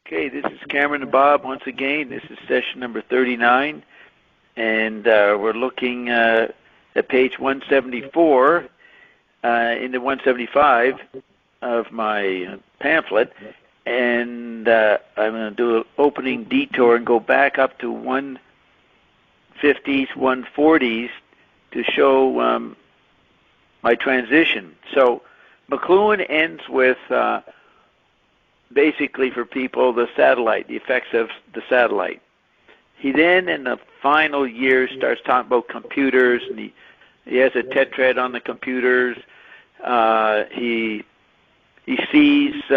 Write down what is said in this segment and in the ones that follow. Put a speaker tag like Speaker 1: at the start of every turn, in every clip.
Speaker 1: Okay, this is Cameron and Bob once again. This is session number 39, and we're looking at page 174 into 175 of my pamphlet, and I'm going to do an opening detour and go back up to 150s, 140s to show my transition. So McLuhan ends with basically for people the satellite, the effects of the satellite. He then in the final years starts talking about computers, and he has a tetrad on the computers. He sees, he's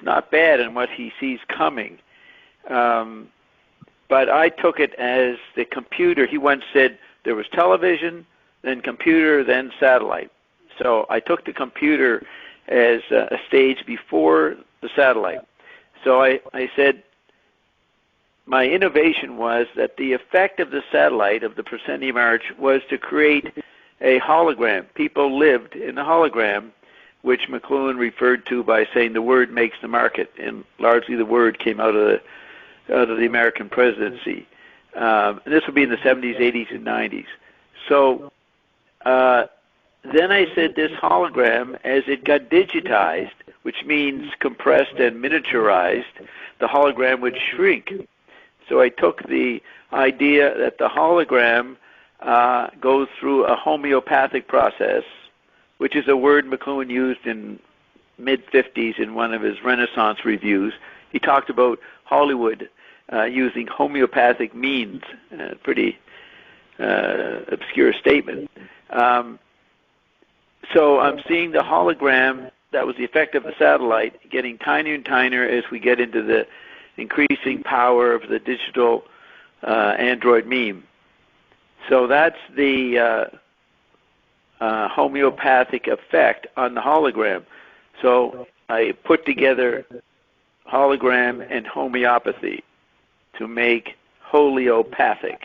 Speaker 1: not bad in what he sees coming. But I took it as the computer. He once said there was television, then computer, then satellite. So I took the computer as a stage before the satellite. So I said my innovation was that the effect of the satellite, of the proscenium arch, was to create a hologram. People lived in a hologram, which McLuhan referred to by saying the word makes the market, and largely the word came out of the American presidency. And this would be in the 70s, 80s, and 90s. So then I said this hologram, as it got digitized, which means compressed and miniaturized, the hologram would shrink. So I took the idea that the hologram goes through a homeopathic process, which is a word McLuhan used in mid-50s in one of his Renaissance reviews. He talked about Hollywood using homeopathic means, pretty obscure statement. So I'm seeing the hologram, that was the effect of the satellite, getting tinier and tinier as we get into the increasing power of the digital Android meme. So that's the homeopathic effect on the hologram. So I put together hologram and homeopathy to make holiopathic,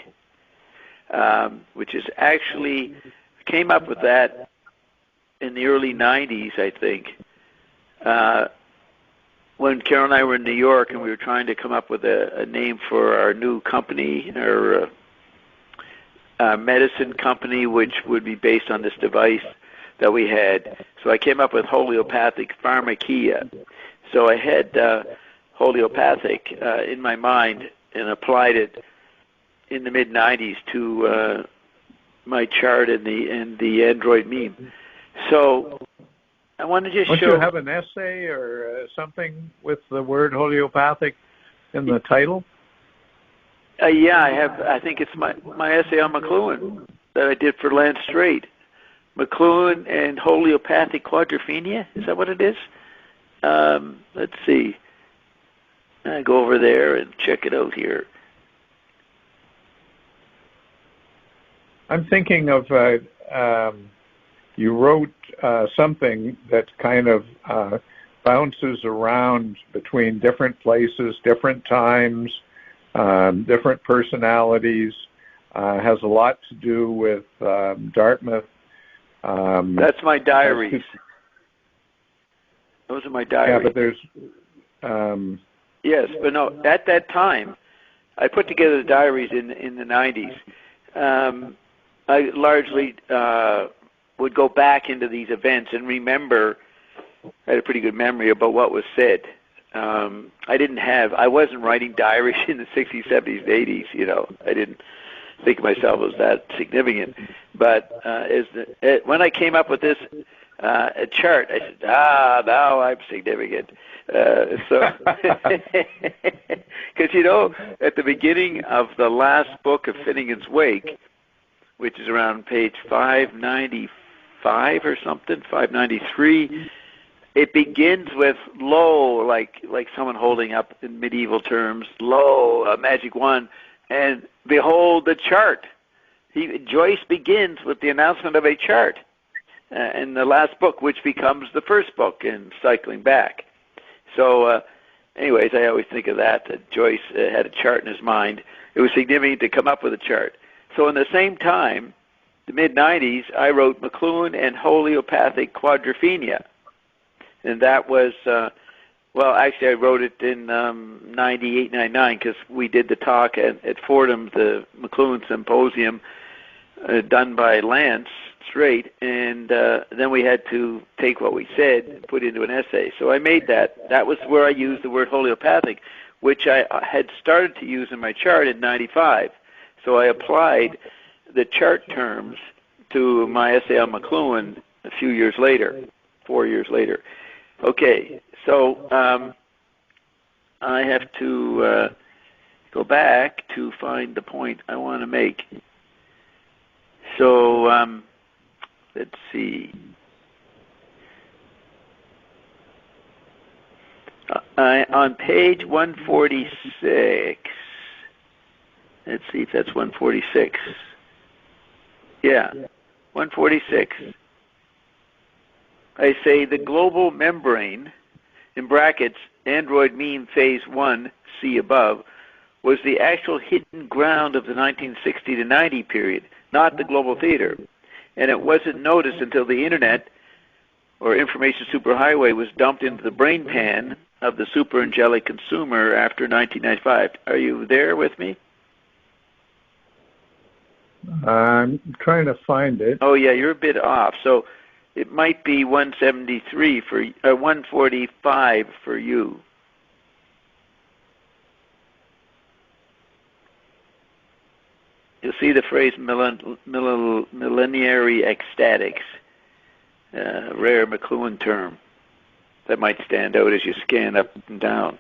Speaker 1: which is actually, came up with that in the early 90s, I think, when Carol and I were in New York and we were trying to come up with a name for our new company, our medicine company, which would be based on this device that we had. So I came up with Holiopathic Pharmakia. So I had Holiopathic in my mind and applied it in the mid-90s to my chart in the Android meme. So I want to just show...
Speaker 2: Don't you have an essay or something with the word homeopathic in the title?
Speaker 1: Yeah, I have. I think it's my essay on McLuhan that I did for Lance Strait. McLuhan and Homeopathic Quadrophenia, is that what it is? Let's see. I go over there and check it out here.
Speaker 2: I'm thinking of... you wrote something that kind of bounces around between different places, different times, different personalities, has a lot to do with Dartmouth.
Speaker 1: That's my diaries. Those are my diaries.
Speaker 2: Yeah, but there's...
Speaker 1: yes, but no, at that time, I put together the diaries in the 90s. I largely... would go back into these events and remember. I had a pretty good memory about what was said. I wasn't writing diaries in the 60s, 70s, 80s, I didn't think of myself as that significant. But when I came up with this chart, I said, now I'm significant. Because, at the beginning of the last book of Finnegan's Wake, which is around page 595 or something, 593. It begins with lo, like someone holding up in medieval terms, lo, a magic wand, and behold the chart. Joyce begins with the announcement of a chart in the last book, which becomes the first book in Cycling Back. So, anyways, I always think of that Joyce had a chart in his mind. It was significant to come up with a chart. So in the same time, the mid-90s, I wrote McLuhan and Homeopathic Quadrophenia. And that was Well, actually, I wrote it in 98, 99, because we did the talk at Fordham, the McLuhan Symposium, done by Lance Strait, and then we had to take what we said and put it into an essay. So I made that. That was where I used the word homeopathic, which I had started to use in my chart in 95. So I applied the chart terms to my essay on McLuhan a few years later, 4 years later. Okay, so I have to go back to find the point I want to make. So let's see. On page 146, let's see if that's 146. Yeah, 146. I say the global membrane, in brackets, Android mean phase 1, see above, was the actual hidden ground of the 1960 to 90 period, not the global theater. And it wasn't noticed until the Internet, or information superhighway, was dumped into the brain pan of the super angelic consumer after 1995. Are you there with me?
Speaker 2: I'm trying to find it.
Speaker 1: Oh, yeah, you're a bit off. So it might be 173 for 145 for you. You'll see the phrase millenary ecstatics, rare McLuhan term. That might stand out as you scan up and down.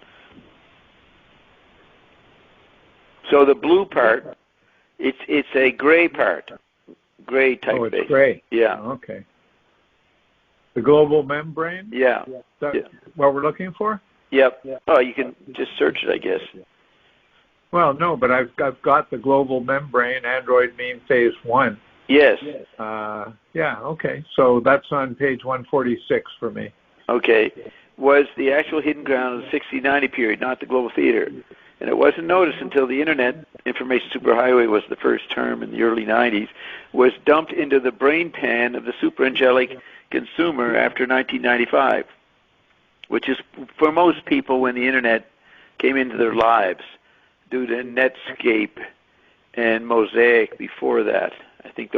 Speaker 1: So the blue part, it's a gray part, gray typeface.
Speaker 2: Oh, it's gray.
Speaker 1: Yeah.
Speaker 2: Oh, okay. The global membrane?
Speaker 1: Yeah.
Speaker 2: Is that what we're looking for?
Speaker 1: Yep. Oh, you can just search it, I guess.
Speaker 2: Well, no, but I've got the global membrane, Android mean phase 1.
Speaker 1: Yes.
Speaker 2: Yeah, okay. So that's on page 146 for me.
Speaker 1: Okay. Was the actual hidden ground of the 60-90 period, not the global theater. And it wasn't noticed until the Internet, information superhighway was the first term in the early 90s, was dumped into the brain pan of the superangelic consumer after 1995, which is for most people when the Internet came into their lives due to Netscape and Mosaic before that. I think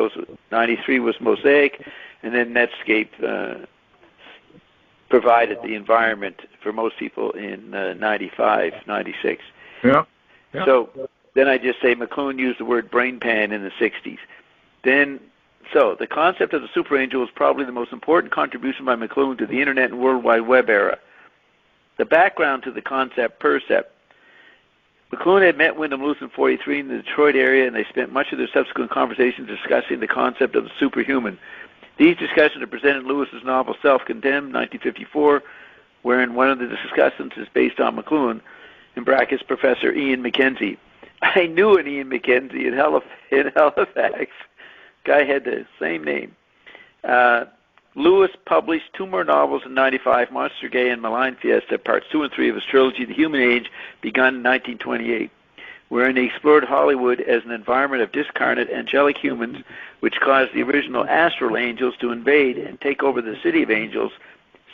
Speaker 1: 93 was Mosaic, and then Netscape provided the environment for most people in 95, 96.
Speaker 2: Yeah.
Speaker 1: So then I just say McLuhan used the word brain pan in the 60s. So the concept of the super angel was probably the most important contribution by McLuhan to the Internet and World Wide Web era. The background to the concept, percept. McLuhan had met Wyndham Lewis in 43 in the Detroit area, and they spent much of their subsequent conversations discussing the concept of the superhuman. These discussions are presented in Lewis's novel Self-Condemned, 1954, wherein one of the discussants is based on McLuhan, in brackets, Professor Ian McKenzie. I knew an Ian McKenzie in Halifax. Guy had the same name. Lewis published 2 more novels in 95, Monster Gay and Malign Fiesta, parts 2 and 3 of his trilogy, The Human Age, begun in 1928, wherein he explored Hollywood as an environment of discarnate angelic humans, which caused the original astral angels to invade and take over the city of angels.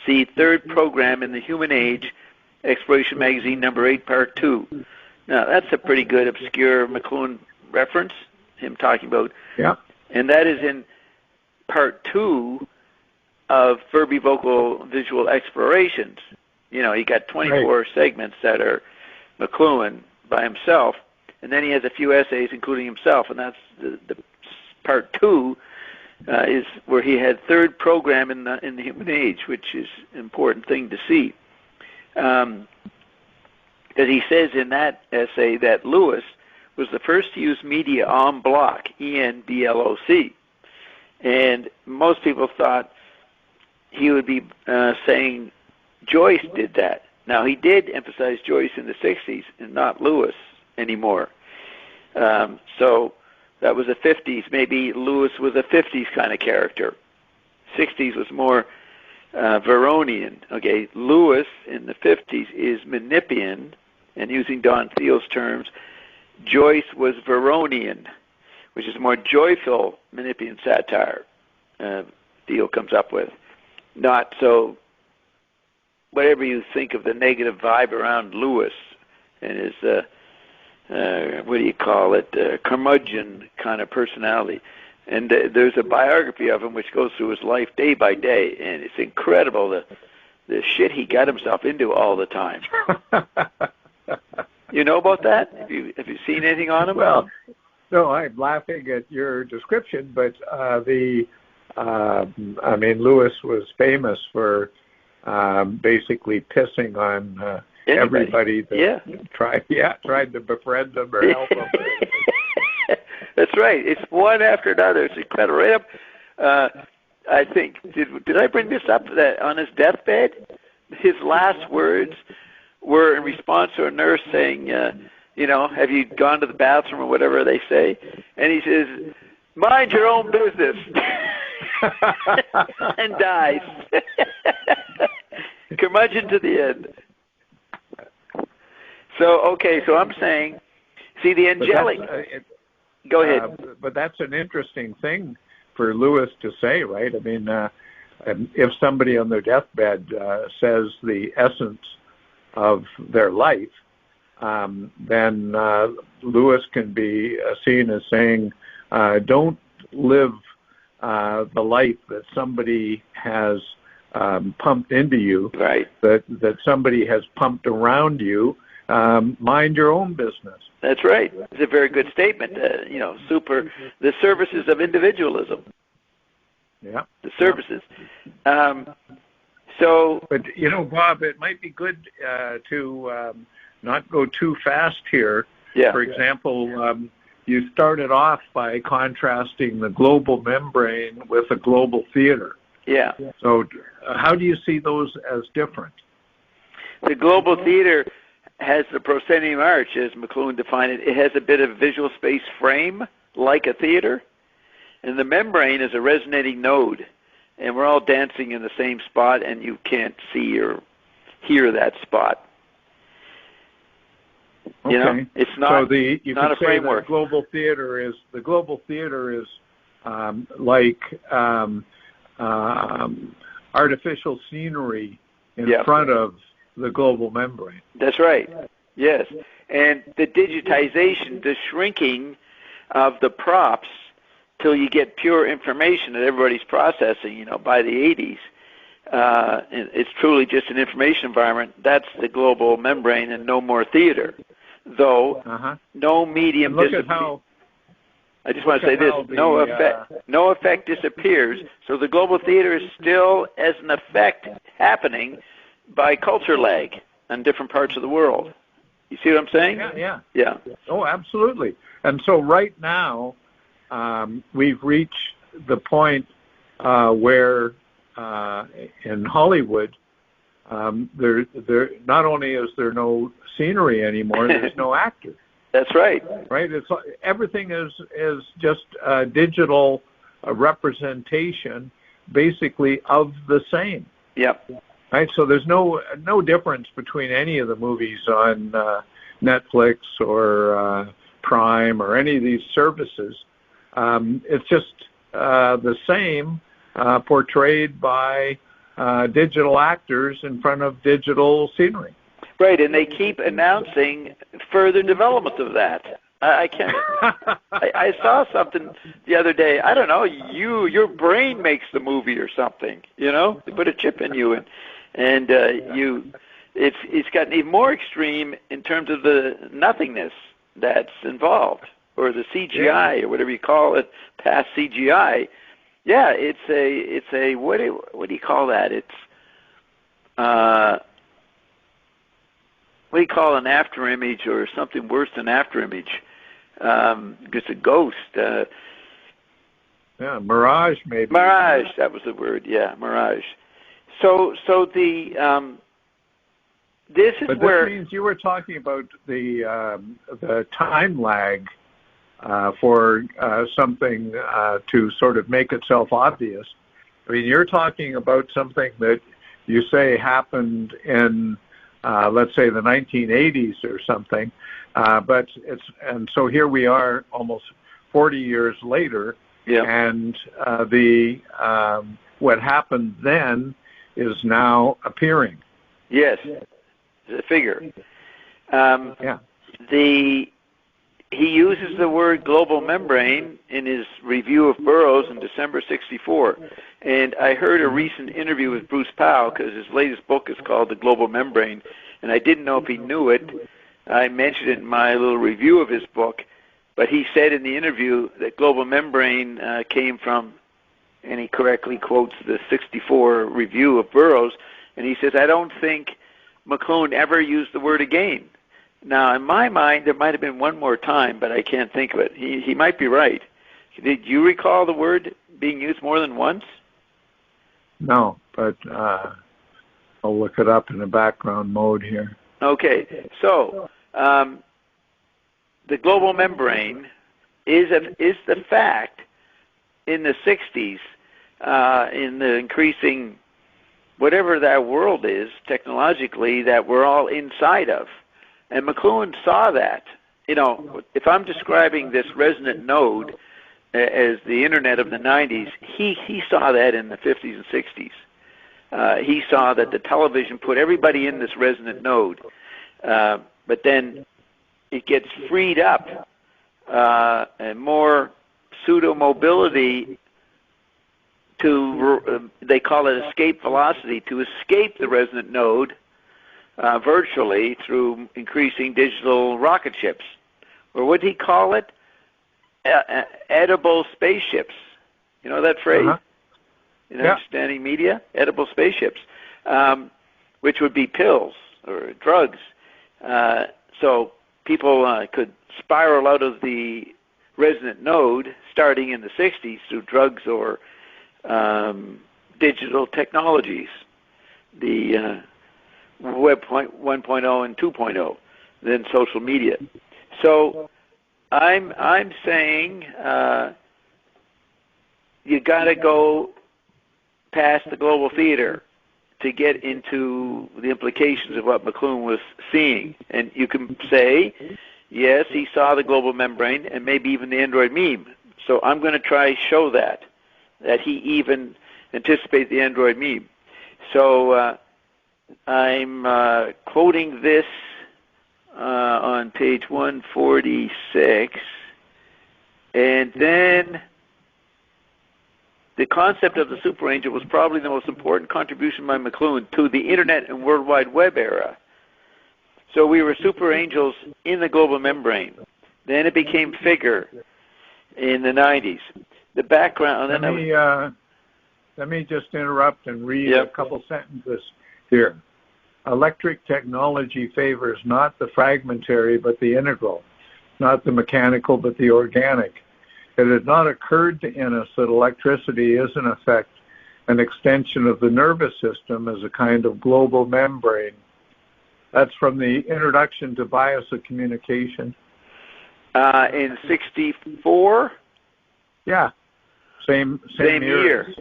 Speaker 1: See third program in The Human Age, Exploration Magazine, number 8, part 2. Now, that's a pretty good obscure McLuhan reference, him talking about.
Speaker 2: Yeah.
Speaker 1: And that is in part 2 of Furby Vocal Visual Explorations. You know, he got 24 segments that are McLuhan by himself, and then he has a few essays including himself, and that's the part 2 is where he had third program in the Human Age, which is an important thing to see. Because he says in that essay that Lewis was the first to use media en bloc, E-N-B-L-O-C. And most people thought he would be saying Joyce did that. Now, he did emphasize Joyce in the 60s and not Lewis anymore. So that was the 50s. Maybe Lewis was a 50s kind of character. 60s was more Veronian. Okay, Lewis in the 50s is Menippean, and using Don Thiel's terms, Joyce was Veronian, which is more joyful Menippean satire. Thiel comes up with, not so whatever you think of the negative vibe around Lewis and his, what do you call it, curmudgeon kind of personality. And there's a biography of him which goes through his life day by day, and it's incredible the shit he got himself into all the time. You know about that? Have you seen anything on him?
Speaker 2: Well, no, I'm laughing at your description, but Lewis was famous for basically pissing on everybody that tried to befriend him or help him.
Speaker 1: That's right. It's one after another. It's incredible. Right up, I think, did I bring this up, that on his deathbed, his last words were in response to a nurse saying, have you gone to the bathroom or whatever they say? And he says, mind your own business. And dies. Curmudgeon to the end. So I'm saying, see, the angelic... Go ahead.
Speaker 2: But that's an interesting thing for Lewis to say, right? I mean, if somebody on their deathbed says the essence of their life, then Lewis can be seen as saying, don't live the life that somebody has pumped into you, right? That somebody has pumped around you. Mind your own business.
Speaker 1: That's right. It's a very good statement. The services of individualism.
Speaker 2: Yeah.
Speaker 1: The services.
Speaker 2: But Bob, it might be good to not go too fast here.
Speaker 1: Yeah.
Speaker 2: For example, you started off by contrasting the global membrane with a global theater.
Speaker 1: Yeah.
Speaker 2: So, how do you see those as different?
Speaker 1: The global theater has the proscenium arch, as McLuhan defined it. It has a bit of visual space frame, like a theater, and the membrane is a resonating node, and we're all dancing in the same spot, and you can't see or hear that spot.
Speaker 2: Okay.
Speaker 1: It's not,
Speaker 2: so you
Speaker 1: not
Speaker 2: could
Speaker 1: a framework.
Speaker 2: The global theater is like artificial scenery in front of the global membrane.
Speaker 1: That's right. Yes. And the digitization, the shrinking of the props till you get pure information that everybody's processing, by the 80s. It's truly just an information environment. That's the global membrane and no more theater. Though no medium disappears. I just want to say this, no effect disappears. So the global theater is still as an effect happening by culture lag in different parts of the world. You see what I'm saying?
Speaker 2: Yeah. Oh, absolutely. And so right now, we've reached the point where in Hollywood, there not only is there no scenery anymore, there's no actor.
Speaker 1: That's right.
Speaker 2: Right. Everything is just a digital representation, basically of the same.
Speaker 1: Yep.
Speaker 2: Right. So there's no difference between any of the movies on Netflix or Prime or any of these services. It's just the same, portrayed by digital actors in front of digital scenery.
Speaker 1: Right, and they keep announcing further development of that. I can't. I saw something the other day. I don't know. Your brain makes the movie or something. They put a chip in you, and it's gotten even more extreme in terms of the nothingness that's involved, or the CGI, or whatever you call it, past CGI. Yeah, it's a what do you call that? It's what do you call an after image, or something worse than after image? It's a ghost.
Speaker 2: Mirage, maybe.
Speaker 1: Mirage, that was the word. Yeah, mirage. So the this is where.
Speaker 2: But this means you were talking about the time lag for something to sort of make itself obvious. I mean, you're talking about something that you say happened in, let's say, the 1980s or something, and so here we are almost 40 years later, and what happened then is now appearing.
Speaker 1: Yes, the figure.
Speaker 2: Yeah.
Speaker 1: He uses the word global membrane in his review of Burroughs in December '64. And I heard a recent interview with Bruce Powell, because his latest book is called The Global Membrane, and I didn't know if he knew it. I mentioned it in my little review of his book, but he said in the interview that global membrane came from, and he correctly quotes the '64 review of Burroughs, and he says, I don't think McLuhan ever used the word again. Now, in my mind, there might have been one more time, but I can't think of it. He might be right. Did you recall the word being used more than once?
Speaker 2: No, but I'll look it up in the background mode here.
Speaker 1: Okay, so the global membrane is the fact in the 60s, in the increasing, whatever that world is, technologically, that we're all inside of. And McLuhan saw that. You know, if I'm describing this resonant node as the internet of the 90s, he saw that in the 50s and 60s. He saw that the television put everybody in this resonant node, but then it gets freed up, and more pseudo-mobility to, they call it escape velocity, to escape the resonant node virtually through increasing digital rocket ships. Or what did he call it? Edible spaceships. You know that phrase? In understanding media? Edible spaceships, which would be pills or drugs. So people could spiral out of the resonant node starting in the 60s through drugs or digital technologies, the Web 1.0 and 2.0, then social media. So I'm saying you got to go past the global theater to get into the implications of what McLuhan was seeing. And you can say, yes, he saw the global membrane and maybe even the Android meme. So I'm going to try show that he even anticipated the Android meme. So I'm quoting this on page 146, and then the concept of the super angel was probably the most important contribution by McLuhan to the Internet and World Wide Web era. So we were super angels in the global membrane. Then it became figure in the 90s. The background...
Speaker 2: Let me just interrupt and read a couple sentences here. Electric technology favors not the fragmentary but the integral, not the mechanical but the organic. It had not occurred to Innes that electricity is in effect an extension of the nervous system as a kind of global membrane. That's from the Introduction to Bias of Communication.
Speaker 1: In '64?
Speaker 2: Yeah, same year.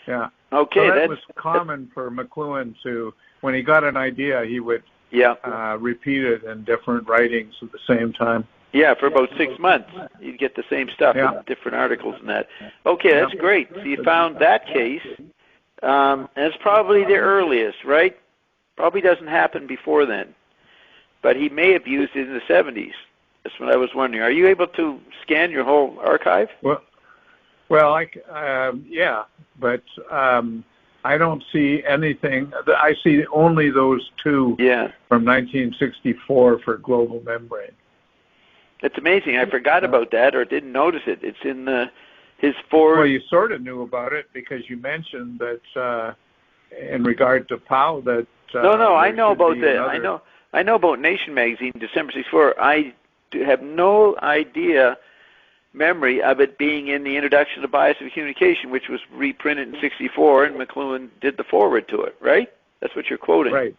Speaker 2: Yeah.
Speaker 1: Okay,
Speaker 2: so that was common for McLuhan to, when he got an idea, he would repeat it in different writings at the same time.
Speaker 1: Yeah, for about 6 months, you'd get the same stuff in different articles and that. Okay, that's great. So you found that case. That's probably the earliest, right? Probably doesn't happen before then. But he may have used it in the 70s. That's what I was wondering. Are you able to scan your whole archive?
Speaker 2: Well, but I don't see anything. I see only those two from 1964 for global membrane.
Speaker 1: It's amazing. I forgot about that or didn't notice it. It's in his four...
Speaker 2: Well, you sort of knew about it because you mentioned that in regard to Powell that...
Speaker 1: No, I know about that. I know about Nation magazine, December '64. I have no memory of it being in the Introduction to Bias of Communication, which was reprinted in '64, and McLuhan did the foreword to it, right? That's what you're quoting.
Speaker 2: Right.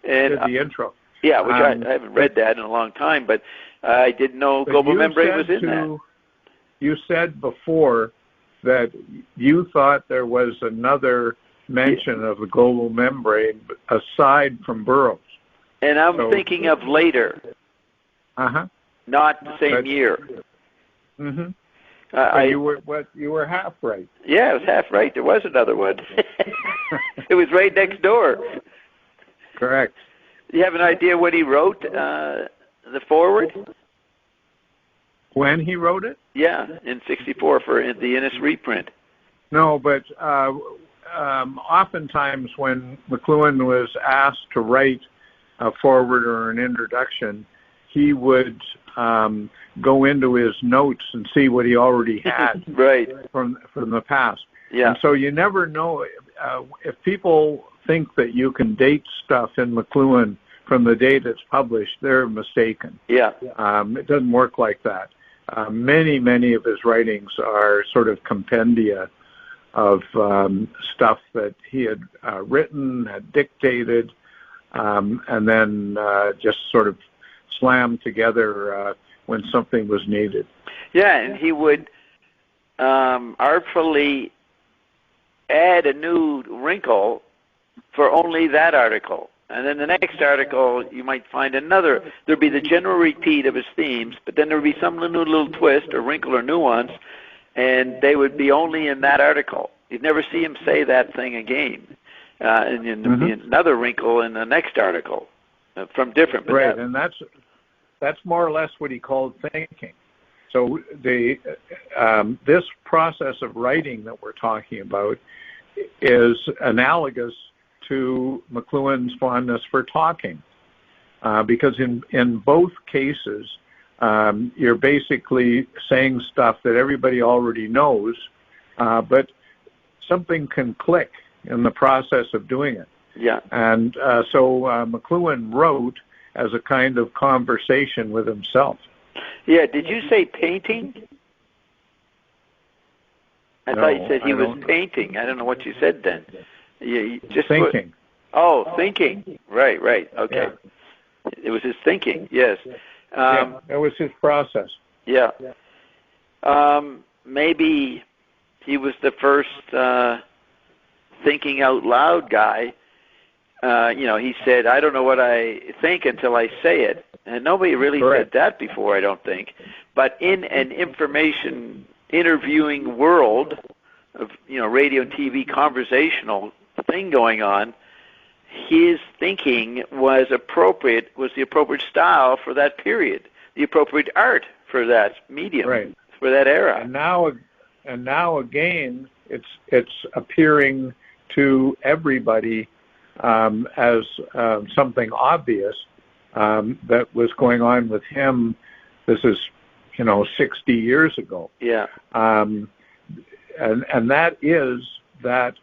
Speaker 1: And
Speaker 2: did the intro.
Speaker 1: Yeah, which I haven't read that in a long time, but I didn't know global membrane was in that.
Speaker 2: You said before that you thought there was another mention of the global membrane aside from Burroughs.
Speaker 1: And I'm thinking of later. Not the same year.
Speaker 2: Mm-hmm. You were half right.
Speaker 1: Yeah, I was half right. There was another one. It was right next door.
Speaker 2: Correct.
Speaker 1: Do you have an idea when he wrote the foreword?
Speaker 2: When he wrote it?
Speaker 1: Yeah, in '64 for the Innis reprint.
Speaker 2: No, but oftentimes when McLuhan was asked to write a foreword or an introduction, he would go into his notes and see what he already had
Speaker 1: right.
Speaker 2: from the past.
Speaker 1: Yeah.
Speaker 2: And so you never know if people think that you can date stuff in McLuhan from the date it's published, they're mistaken.
Speaker 1: Yeah.
Speaker 2: It doesn't work like that. Many of his writings are sort of compendia of stuff that he had written, had dictated, and then just sort of slammed together when something was needed.
Speaker 1: Yeah, and he would artfully add a new wrinkle for only that article. And then the next article, you might find another. There'd be the general repeat of his themes, but then there would be some little twist or wrinkle or nuance, and they would be only in that article. You'd never see him say that thing again. And there'd be another wrinkle in the next article from different.
Speaker 2: Right, and that's more or less what he called thinking. So this process of writing that we're talking about is analogous to McLuhan's fondness for talking, because in both cases, you're basically saying stuff that everybody already knows, but something can click in the process of doing it.
Speaker 1: Yeah.
Speaker 2: And so McLuhan wrote as a kind of conversation with himself.
Speaker 1: Yeah. Did you say painting? I thought you said he was painting. I don't know what you said then. You just
Speaker 2: thinking.
Speaker 1: Thinking. Right. Okay. Yeah. It was his thinking. Yes.
Speaker 2: It was his process.
Speaker 1: Yeah. Maybe he was the first thinking out loud guy. He said, "I don't know what I think until I say it," and nobody really said that before, I don't think. But in an information interviewing world of radio and TV conversational thing going on, his thinking was the appropriate style for that period, the appropriate art for that medium, for that era.
Speaker 2: And now again, it's appearing to everybody as something obvious that was going on with him. This is 60 years ago.
Speaker 1: Yeah.
Speaker 2: And that is that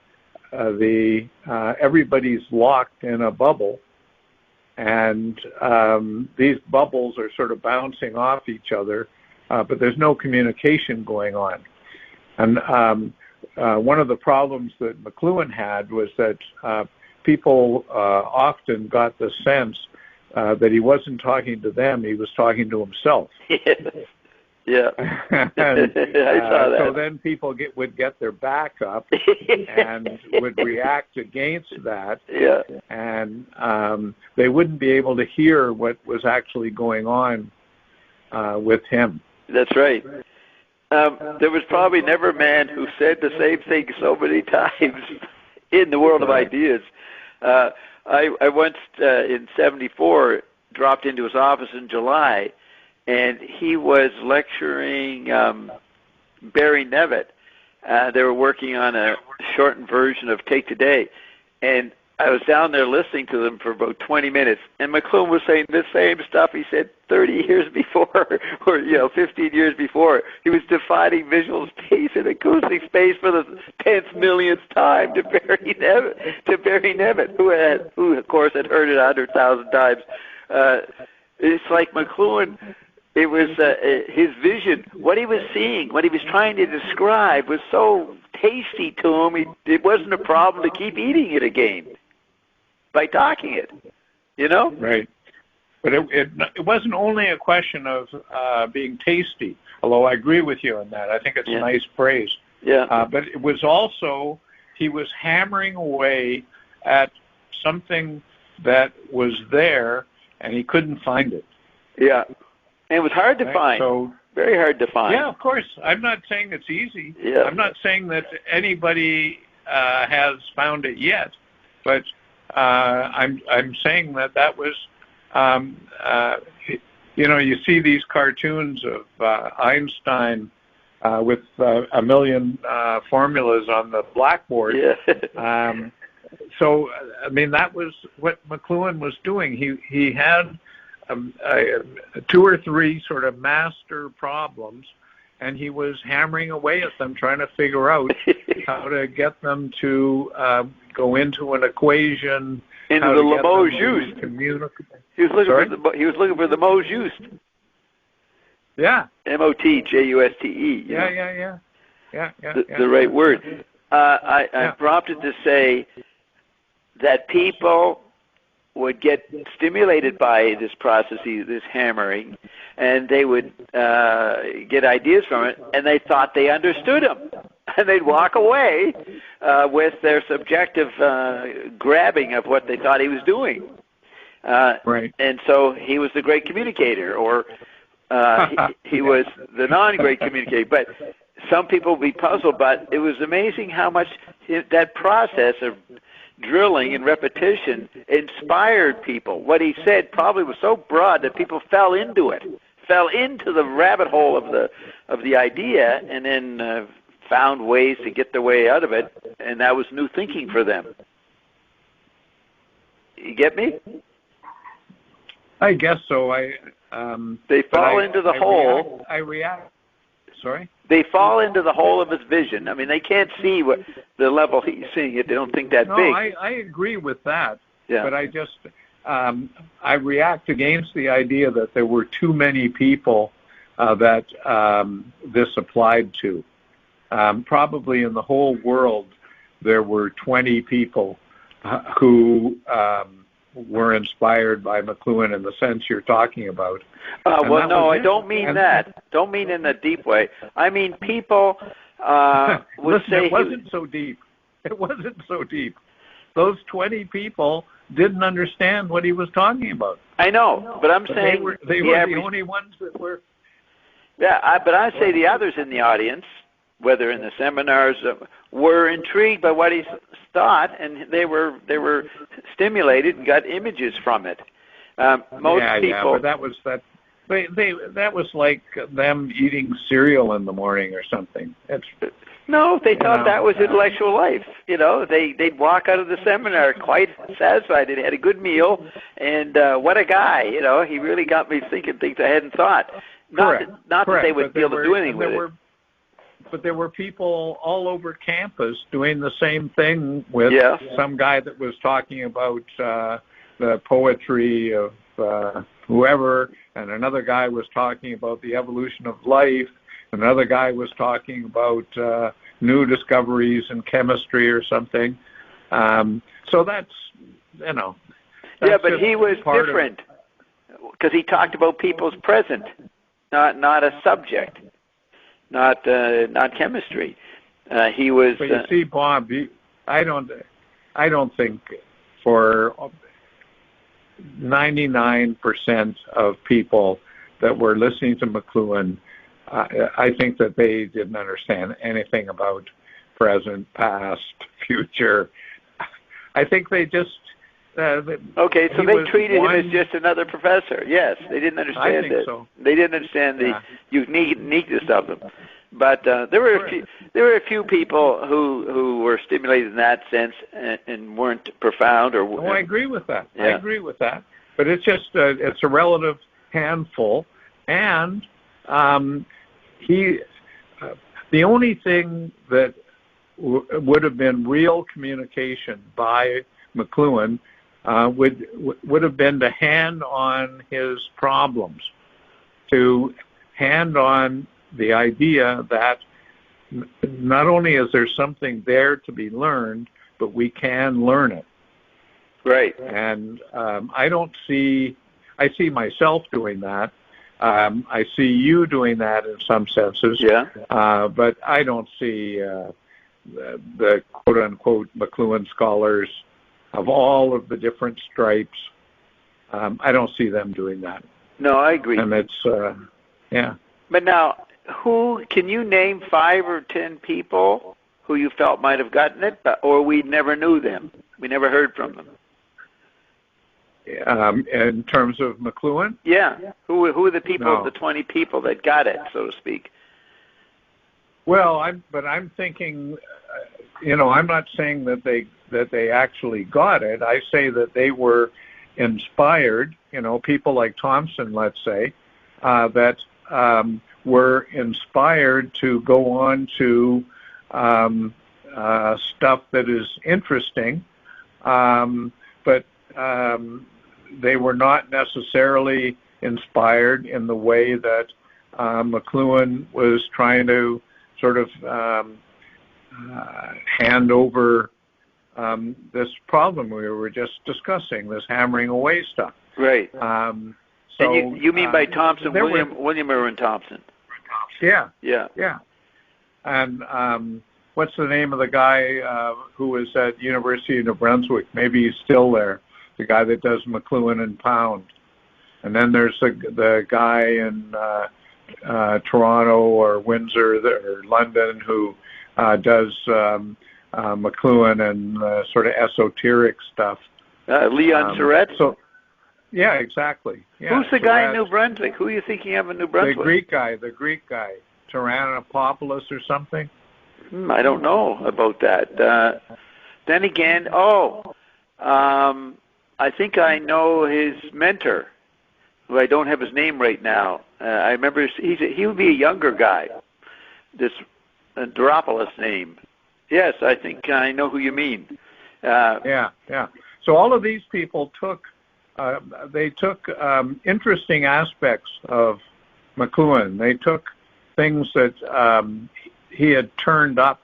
Speaker 2: everybody's locked in a bubble, and these bubbles are sort of bouncing off each other, but there's no communication going on. And one of the problems that McLuhan had was that people often got the sense that he wasn't talking to them, he was talking to himself.
Speaker 1: Yeah,
Speaker 2: and,
Speaker 1: I saw that.
Speaker 2: So then people would get their back up and would react against that.
Speaker 1: Yeah.
Speaker 2: And they wouldn't be able to hear what was actually going on with him.
Speaker 1: That's right. There was probably never a man who said the same thing so many times in the world of ideas. I once, in '74, dropped into his office in July, and he was lecturing Barry Nevitt. They were working on a shortened version of Take Today, and I was down there listening to them for about 20 minutes, and McLuhan was saying the same stuff he said 30 years before, or 15 years before. He was defining visual space and acoustic space for the 10th millionth time to Barry Nevitt, who of course had heard it 100,000 times. It's like McLuhan. It was his vision, what he was seeing, what he was trying to describe was so tasty to him, it wasn't a problem to keep eating it again by talking it,
Speaker 2: Right. But it wasn't only a question of being tasty, although I agree with you on that. I think it's a nice phrase.
Speaker 1: Yeah.
Speaker 2: But it was also, he was hammering away at something that was there, and he couldn't find it.
Speaker 1: Yeah. And it was hard to find.
Speaker 2: So,
Speaker 1: very hard to find.
Speaker 2: Yeah, of course. I'm not saying it's easy.
Speaker 1: Yeah.
Speaker 2: I'm not saying that anybody has found it yet. But I'm saying that was, you see these cartoons of Einstein with a million formulas on the blackboard.
Speaker 1: Yeah.
Speaker 2: So, I mean, that was what McLuhan was doing. He had 2 or 3 sort of master problems, and he was hammering away at them, trying to figure out how to get them to go into an equation.
Speaker 1: Into the Limoges-Juste. He was looking for the Mot-Juste.
Speaker 2: Yeah.
Speaker 1: M-O-T-J-U-S-T-E.
Speaker 2: Yeah.
Speaker 1: The right word. I'm prompted to say that people would get stimulated by this process, this hammering, and they would get ideas from it, and they thought they understood him. And they'd walk away with their subjective grabbing of what they thought he was doing.
Speaker 2: Right.
Speaker 1: And so he was the great communicator, or he was the non-great communicator. But some people would be puzzled, but it was amazing how much that process of drilling and repetition inspired people. What he said probably was so broad that people fell into it, fell into the rabbit hole of the idea, and then found ways to get their way out of it, and that was new thinking for them. You get me?
Speaker 2: I guess so.
Speaker 1: They fall into the hole.
Speaker 2: I react. Sorry?
Speaker 1: They fall into the hole of his vision. I mean, they can't see what the level he's seeing it. They don't think that big.
Speaker 2: No, I agree with that.
Speaker 1: Yeah.
Speaker 2: But I just, I react against the idea that there were too many people that this applied to. Probably in the whole world, there were 20 people who were inspired by McLuhan in the sense you're talking about.
Speaker 1: Well, no, I don't mean that. Don't mean in a deep way. I mean people would say...
Speaker 2: It wasn't so deep. It wasn't so deep. Those 20 people didn't understand what he was talking about.
Speaker 1: I know, but I'm saying...
Speaker 2: They were the only ones that were...
Speaker 1: Yeah, but I say the others in the audience, whether in the seminars, were intrigued by what he thought, and they were stimulated and got images from it. Most people.
Speaker 2: Yeah, but that was like them eating cereal in the morning or something.
Speaker 1: No, they thought that was intellectual life. They'd walk out of the seminar quite satisfied. They had a good meal, and what a guy. He really got me thinking things I hadn't thought. Not that they would be able to do anything with it.
Speaker 2: But there were people all over campus doing the same thing with some guy that was talking about the poetry of whoever, and another guy was talking about the evolution of life, another guy was talking about new discoveries in chemistry or something. So that's,
Speaker 1: yeah, but he was different because he talked about people's present, not a subject. Not chemistry. He was.
Speaker 2: But you see, Bob, I don't think for 99% of people that were listening to McLuhan, I think that they didn't understand anything about present, past, future. I think they just.
Speaker 1: Okay, so they treated him as just another professor. Yes, they didn't understand it.
Speaker 2: So.
Speaker 1: They didn't understand the uniqueness of them. But there were a few people who were stimulated in that sense and weren't profound.
Speaker 2: I agree with that.
Speaker 1: Yeah.
Speaker 2: I agree with that. But it's just it's a relative handful, and the only thing that would have been real communication by McLuhan would have been to hand on his problems, to hand on the idea that not only is there something there to be learned, but we can learn it.
Speaker 1: Right.
Speaker 2: And I see myself doing that. I see you doing that in some senses.
Speaker 1: Yeah.
Speaker 2: But I don't see the quote-unquote McLuhan scholars of all of the different stripes. I don't see them doing that.
Speaker 1: No, I agree.
Speaker 2: And it's, yeah.
Speaker 1: But now, can you name 5 or 10 people who you felt might have gotten it, or we never knew them? We never heard from them.
Speaker 2: In terms of McLuhan?
Speaker 1: Yeah. Who are the people,
Speaker 2: No.
Speaker 1: the 20 people that got it, so to speak?
Speaker 2: Well, I'm thinking, I'm not saying that they actually got it. I say that they were inspired. People like Thompson, let's say, that were inspired to go on to stuff that is interesting, but they were not necessarily inspired in the way that McLuhan was trying to sort of hand over this problem we were just discussing, this hammering away stuff.
Speaker 1: Right.
Speaker 2: So
Speaker 1: and you mean by Thompson, William Irwin Thompson?
Speaker 2: Yeah.
Speaker 1: Yeah.
Speaker 2: Yeah. And what's the name of the guy who was at University of New Brunswick? Maybe he's still there. The guy that does McLuhan and Pound. And then there's the guy in Toronto or Windsor or London who does McLuhan and sort of esoteric stuff.
Speaker 1: Leon Surratt?
Speaker 2: So, yeah, exactly. Yeah,
Speaker 1: who's the guy in New Brunswick? Who are you thinking of in New Brunswick?
Speaker 2: The Greek guy, Tyrannopolis or something.
Speaker 1: I don't know about that. Then again, I think I know his mentor, who I don't have his name right now. I remember he would be a younger guy. This Andropoulos name. Yes, I think I know who you mean.
Speaker 2: Yeah. So all of these people took interesting aspects of McLuhan. They took things that he had turned up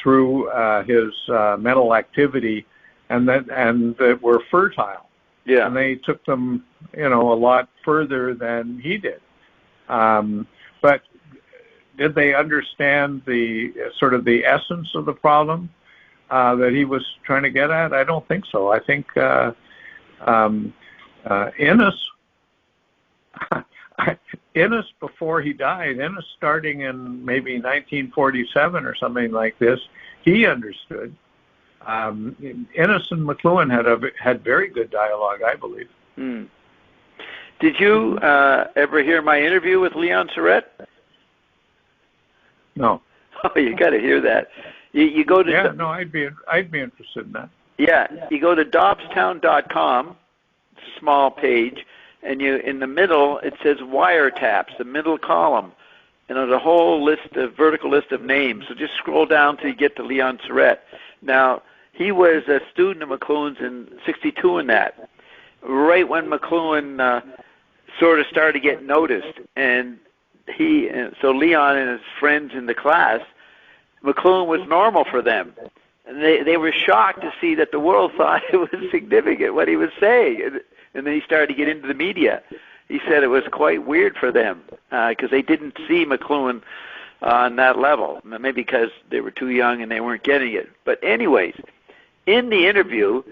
Speaker 2: through his mental activity, and that were fertile.
Speaker 1: Yeah.
Speaker 2: And they took them, a lot further than he did. But did they understand the sort of the essence of the problem that he was trying to get at? I don't think so. I think Innes, before he died, Innes starting in maybe 1947 or something like this, he understood. Innes and McLuhan had very good dialogue, I believe.
Speaker 1: Did you ever hear my interview with Leon Surratt?
Speaker 2: No.
Speaker 1: Oh, you got to hear that. You go to
Speaker 2: I'd be interested in that.
Speaker 1: Yeah, you go to Dobbstown.com, small page, and in the middle it says wiretaps, the middle column, and there's a whole vertical list of names. So just scroll down till you get to Leon Surratt. Now, he was a student of McLuhan's in '62 and that, right when McLuhan sort of started to get noticed. And so Leon and his friends in the class, McLuhan was normal for them. And they were shocked to see that the world thought it was significant what he was saying. And then he started to get into the media. He said it was quite weird for them because they didn't see McLuhan on that level, maybe because they were too young and they weren't getting it. But anyways, in the interview,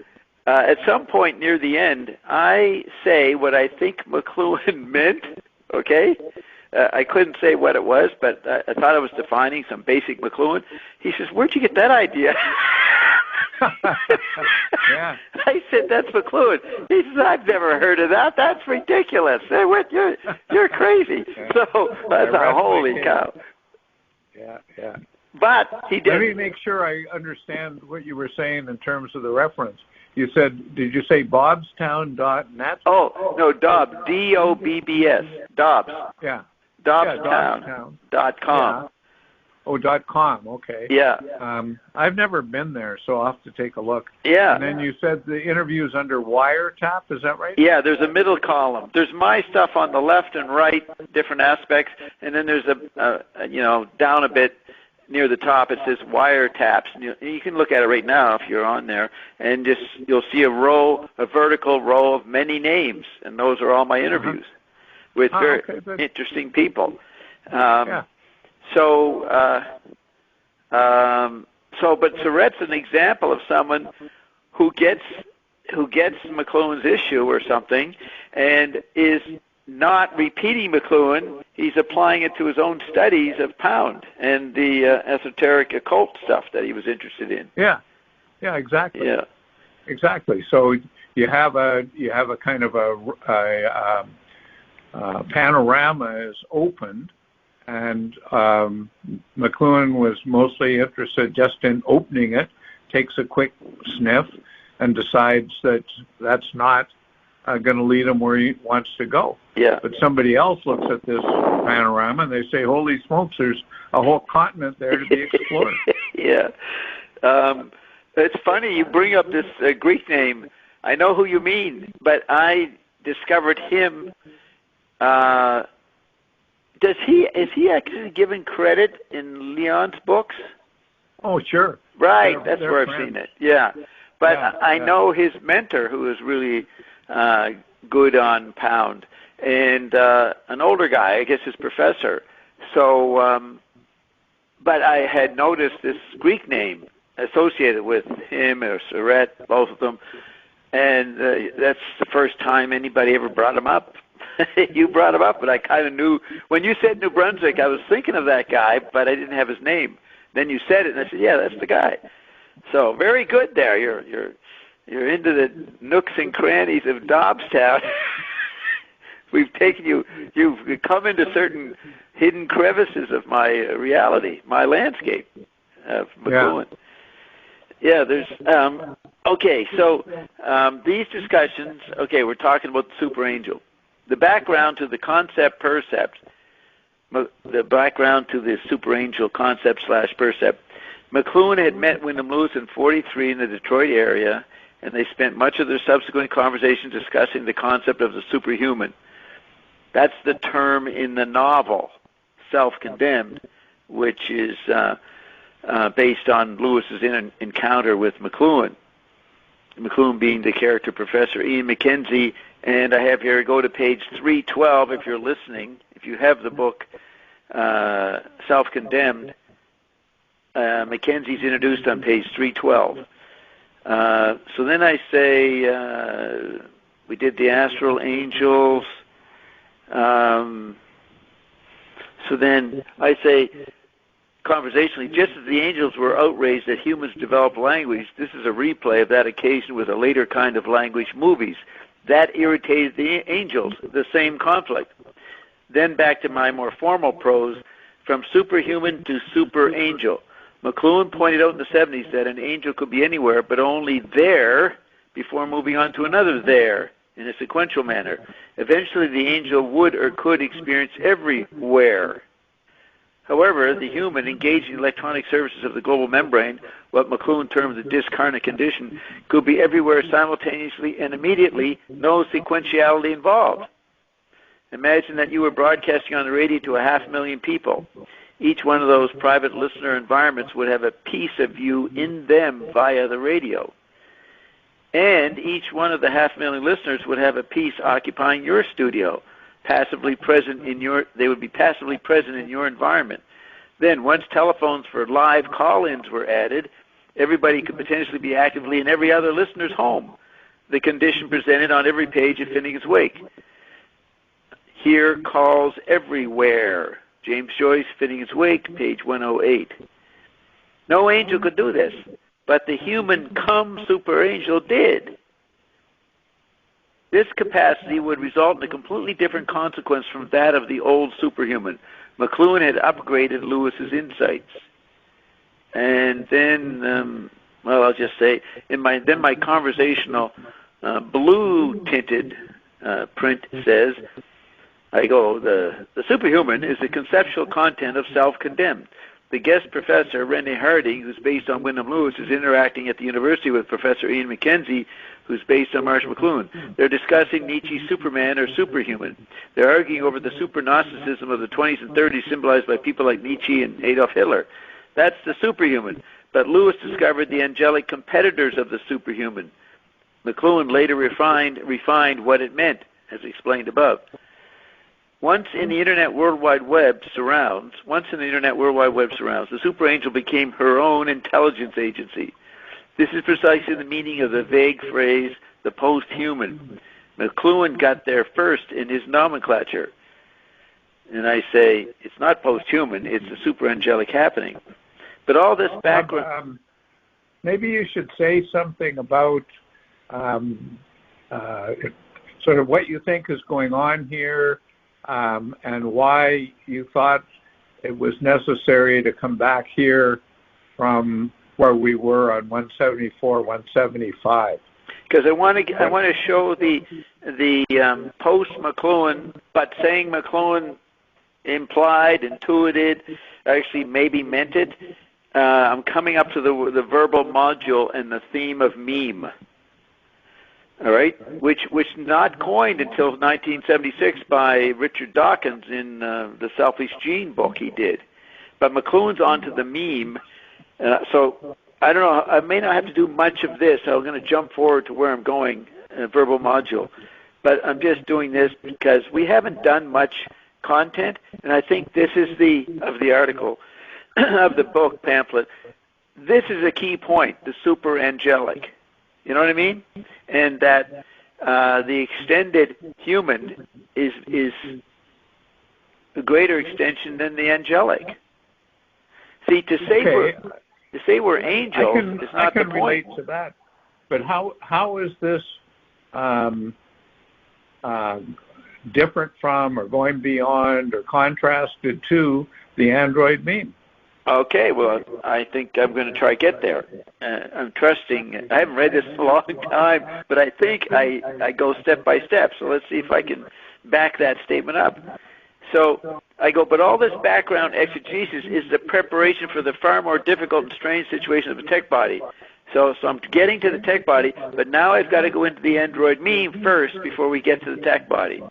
Speaker 1: at some point near the end, I say what I think McLuhan meant, okay? I couldn't say what it was, but I thought I was defining some basic McLuhan. He says, "Where'd you get that idea?"
Speaker 2: Yeah.
Speaker 1: I said, "That's McLuhan." He says, "I've never heard of that. That's ridiculous. Hey, what? You're crazy."
Speaker 2: Yeah.
Speaker 1: So I thought, holy cow.
Speaker 2: Yeah.
Speaker 1: But he did.
Speaker 2: Let me make sure I understand what you were saying in terms of the reference. You said, did you say Bobstown.net?
Speaker 1: Oh, no, Dobbs, Dobbs. Dobbs.
Speaker 2: Yeah.
Speaker 1: Dobbstown.com.
Speaker 2: Yeah. Oh, .com, okay.
Speaker 1: Yeah.
Speaker 2: I've never been there, so I'll have to take a look.
Speaker 1: Yeah.
Speaker 2: And then you said the interview's under wiretap, is that right?
Speaker 1: Yeah, there's a middle column. There's my stuff on the left and right, different aspects, and then there's down a bit near the top it says wiretaps. And you can look at it right now if you're on there, and you'll see a vertical row of many names, and those are all my interviews with very interesting people. But Surratt's an example of someone who gets McLuhan's issue or something, and is not repeating McLuhan. He's applying it to his own studies of Pound and the esoteric occult stuff that he was interested in.
Speaker 2: Yeah, exactly.
Speaker 1: Yeah,
Speaker 2: exactly. So you have a kind of a panorama is opened, and McLuhan was mostly interested just in opening it, takes a quick sniff, and decides that that's not going to lead him where he wants to go.
Speaker 1: Yeah.
Speaker 2: But somebody else looks at this panorama and they say, holy smokes, there's a whole continent there to be explored.
Speaker 1: Yeah. It's funny you bring up this Greek name. I know who you mean, but I discovered him. Is he actually given credit in Leon's books?
Speaker 2: Oh, sure.
Speaker 1: Right, that's where I've seen it. Yeah. But
Speaker 2: yeah,
Speaker 1: I know his mentor, who is really good on Pound, and an older guy, I guess his professor. So, but I had noticed this Greek name associated with him or Surratt, both of them, and that's the first time anybody ever brought him up. You brought him up, but I kind of knew. When you said New Brunswick, I was thinking of that guy, but I didn't have his name. Then you said it, and I said, yeah, that's the guy. So very good there. You're into the nooks and crannies of Dobbstown. We've taken you've come into certain hidden crevices of my reality, my landscape of McLuhan. Yeah, there's okay, so these discussions, okay, we're talking about the super angel. The background to the concept percept, the background to the super angel concept / percept. McLuhan had met Wyndham Lewis in 1943 in the Detroit area, and they spent much of their subsequent conversation discussing the concept of the superhuman. That's the term in the novel, Self-Condemned, which is based on Lewis's encounter with McLuhan. McLuhan being the character Professor Ian Mackenzie, and I have here, go to page 312 if you're listening. If you have the book Self-Condemned, Mackenzie's introduced on page 312. So then I say we did the astral angels. So then I say, conversationally, just as the angels were outraged that humans develop language, this is a replay of that occasion with a later kind of language, movies. That irritated the angels, the same conflict. Then back to my more formal prose, from superhuman to super angel. McLuhan pointed out in the 70s that an angel could be anywhere, but only there before moving on to another there in a sequential manner. Eventually, the angel would or could experience everywhere. However, the human engaged in electronic services of the global membrane, what McLuhan termed the discarnate condition, could be everywhere simultaneously and immediately, no sequentiality involved. Imagine that you were broadcasting on the radio to 500,000 people. Each one of those private listener environments would have a piece of you in them via the radio. And each one of the 500,000 listeners would have a piece occupying your studio, they would be passively present in your environment. Then, once telephones for live call-ins were added, everybody could potentially be actively in every other listener's home. The condition presented on every page of Finnegan's Wake. Hear calls everywhere. James Joyce, Finnegan's Wake, page 108. No angel could do this, but the human come super angel did. This capacity would result in a completely different consequence from that of the old superhuman. McLuhan had upgraded Lewis's insights. And then, I'll just say, my conversational blue-tinted print says, I go, the superhuman is the conceptual content of Self-Condemned. The guest professor, Rene Harding, who's based on Wyndham Lewis, is interacting at the university with Professor Ian Mackenzie, who's based on Marshall McLuhan. They're discussing Nietzsche's Superman or superhuman. They're arguing over the super-Gnosticism of the 20s and 30s symbolized by people like Nietzsche and Adolf Hitler. That's the superhuman. But Lewis discovered the angelic competitors of the superhuman. McLuhan later refined what it meant, as explained above. Once in the Internet World Wide Web surrounds, the super angel became her own intelligence agency. This is precisely the meaning of the vague phrase, the post-human. McLuhan got there first in his nomenclature. And I say, it's not post-human, it's the super-angelic happening. But all this background...
Speaker 2: maybe you should say something about sort of what you think is going on here, and why you thought it was necessary to come back here from where we were on 174, 175.
Speaker 1: Because I want to show the post McLuhan, but saying McLuhan implied, intuited, actually maybe meant it. I'm coming up to the verbal module and the theme of meme. All right, which not coined until 1976 by Richard Dawkins in the Selfish Gene book he did, but McLuhan's onto the meme. So I don't know. I may not have to do much of this. I'm going to jump forward to where I'm going, verbal module, but I'm just doing this because we haven't done much content, and I think this is of the article of the book pamphlet. This is a key point: the super angelic. You know what I mean? And that the extended human is a greater extension than the angelic. See, to say we're angels is not the point. I can relate
Speaker 2: to that. But how is this different from, or going beyond, or contrasted to the android meme?
Speaker 1: Okay, well, I think I'm going to try to get there. I'm trusting. I haven't read this in a long time, but I think I go step by step. So let's see if I can back that statement up. So I go, but all this background exegesis is the preparation for the far more difficult and strange situation of the tech body. So I'm getting to the tech body, but now I've got to go into the android meme first before we get to the tech body.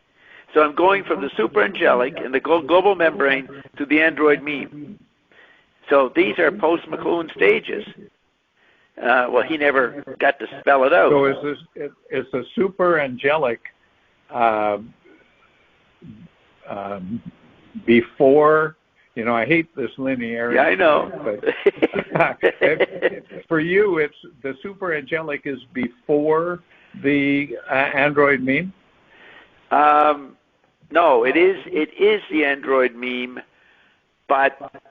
Speaker 1: So I'm going from the super angelic and the global membrane to the android meme. So these are post-McLuhan stages. Well, he never got to spell it out.
Speaker 2: So is the super angelic before? You know, I hate this linearity.
Speaker 1: Yeah, I know.
Speaker 2: But for you, it's the super angelic is before the android meme.
Speaker 1: No, it is the android meme, but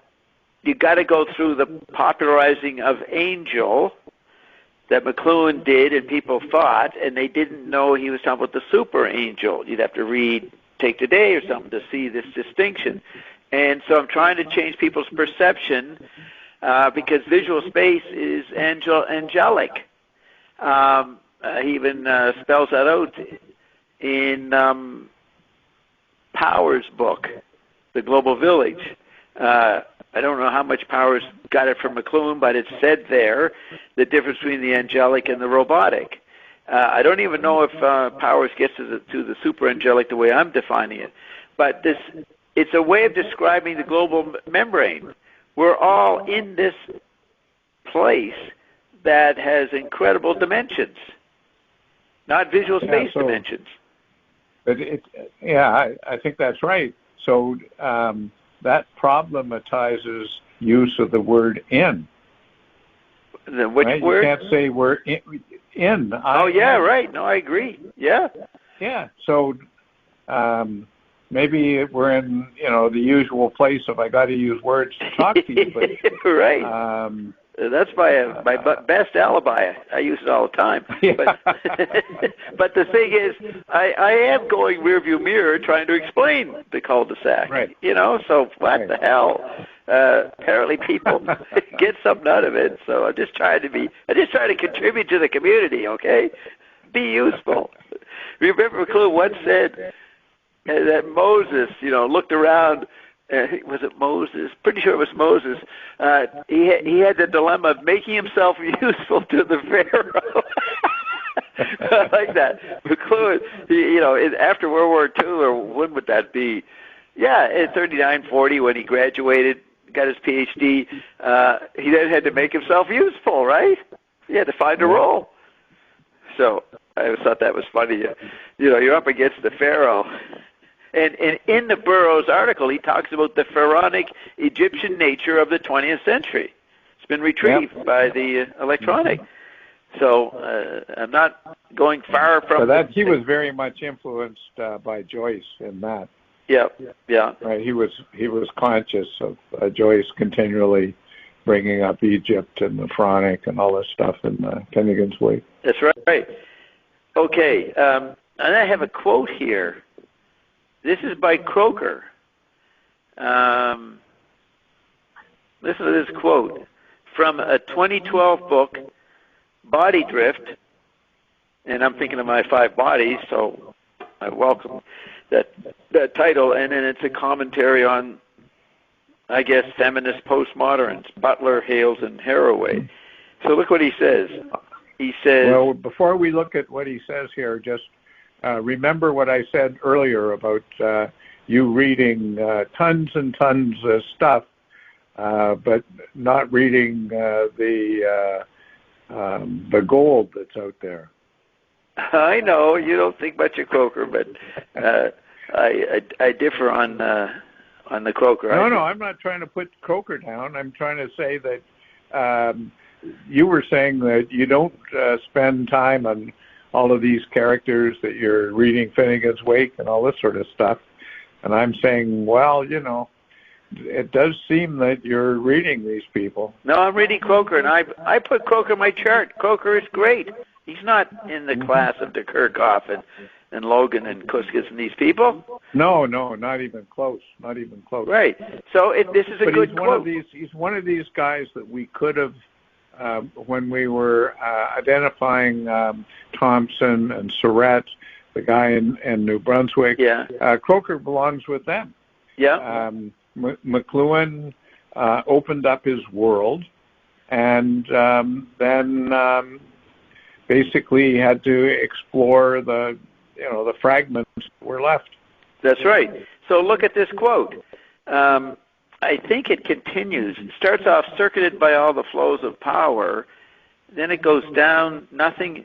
Speaker 1: you got to go through the popularizing of angel that McLuhan did, and people thought, and they didn't know he was talking about the super angel. You'd have to read Take the Day or something to see this distinction. And so I'm trying to change people's perception because visual space is angelic. He even spells that out in Power's book, The Global Village. I don't know how much Powers got it from McLuhan, but it said there the difference between the angelic and the robotic. I don't even know if Powers gets to the super angelic the way I'm defining it. But it's a way of describing the global membrane. We're all in this place that has incredible dimensions, not visual space dimensions.
Speaker 2: But I think that's right. So that problematizes use of the word in.
Speaker 1: Which
Speaker 2: right?
Speaker 1: word?
Speaker 2: You can't say we're in.
Speaker 1: Oh, yeah, right. No, I agree. Yeah.
Speaker 2: Yeah. So maybe we're in, the usual place if I got to use words to talk to you. But,
Speaker 1: right. That's my best alibi. I use it all the time.
Speaker 2: Yeah.
Speaker 1: But the thing is, I am going rearview mirror trying to explain the cul-de-sac.
Speaker 2: Right.
Speaker 1: So what the hell? Apparently people get something out of it. So I just try to contribute to the community. Okay, be useful. Remember, McLuhan once said that Moses, looked around. Was it Moses? Pretty sure it was Moses. He had the dilemma of making himself useful to the Pharaoh. I like that. McLuhan, after World War II, or when would that be? Yeah, in 39-40 when he graduated, got his PhD, he then had to make himself useful, right? He had to find a role. So I always thought that was funny. You're up against the Pharaoh. And in the Burroughs article, he talks about the pharaonic Egyptian nature of the 20th century. It's been retrieved by the electronic. So I'm not going far from...
Speaker 2: So that he was very much influenced by Joyce in that.
Speaker 1: Yeah.
Speaker 2: Right. He was conscious of Joyce continually bringing up Egypt and the pharaonic and all this stuff in Finnegan's Wake.
Speaker 1: That's right. Okay, and I have a quote here. This is by Croker. Listen to this quote from a 2012 book, Body Drift, and I'm thinking of my 5 bodies, so I welcome that title, and then it's a commentary on, I guess, feminist postmoderns, Butler, Hales, and Haraway. So look what he says. He says...
Speaker 2: Well, before we look at what he says here, just remember what I said earlier about you reading tons and tons of stuff, but not reading the gold that's out there.
Speaker 1: I know you don't think much of Croker, but I differ on the Croker.
Speaker 2: No, I'm not trying to put Croker down. I'm trying to say that you were saying that you don't spend time on all of these characters, that you're reading Finnegan's Wake and all this sort of stuff. And I'm saying, well, you know, it does seem that you're reading these people.
Speaker 1: No, I'm reading Croker, and I put Croker in my chart. Croker is great. He's not in the class of de Kirchhoff and Logan and Kuskis and these people.
Speaker 2: No, not even close. Not even close.
Speaker 1: Right. So this is a good quote.
Speaker 2: He's one of these guys that we could have, when we were identifying Thompson and Surratt, the guy in New Brunswick.
Speaker 1: Yeah.
Speaker 2: Croker belongs with them.
Speaker 1: Yeah.
Speaker 2: McLuhan opened up his world, and then basically had to explore the fragments that were left.
Speaker 1: That's right. So look at this quote. I think it continues. It starts off circuited by all the flows of power. Then it goes down, nothing,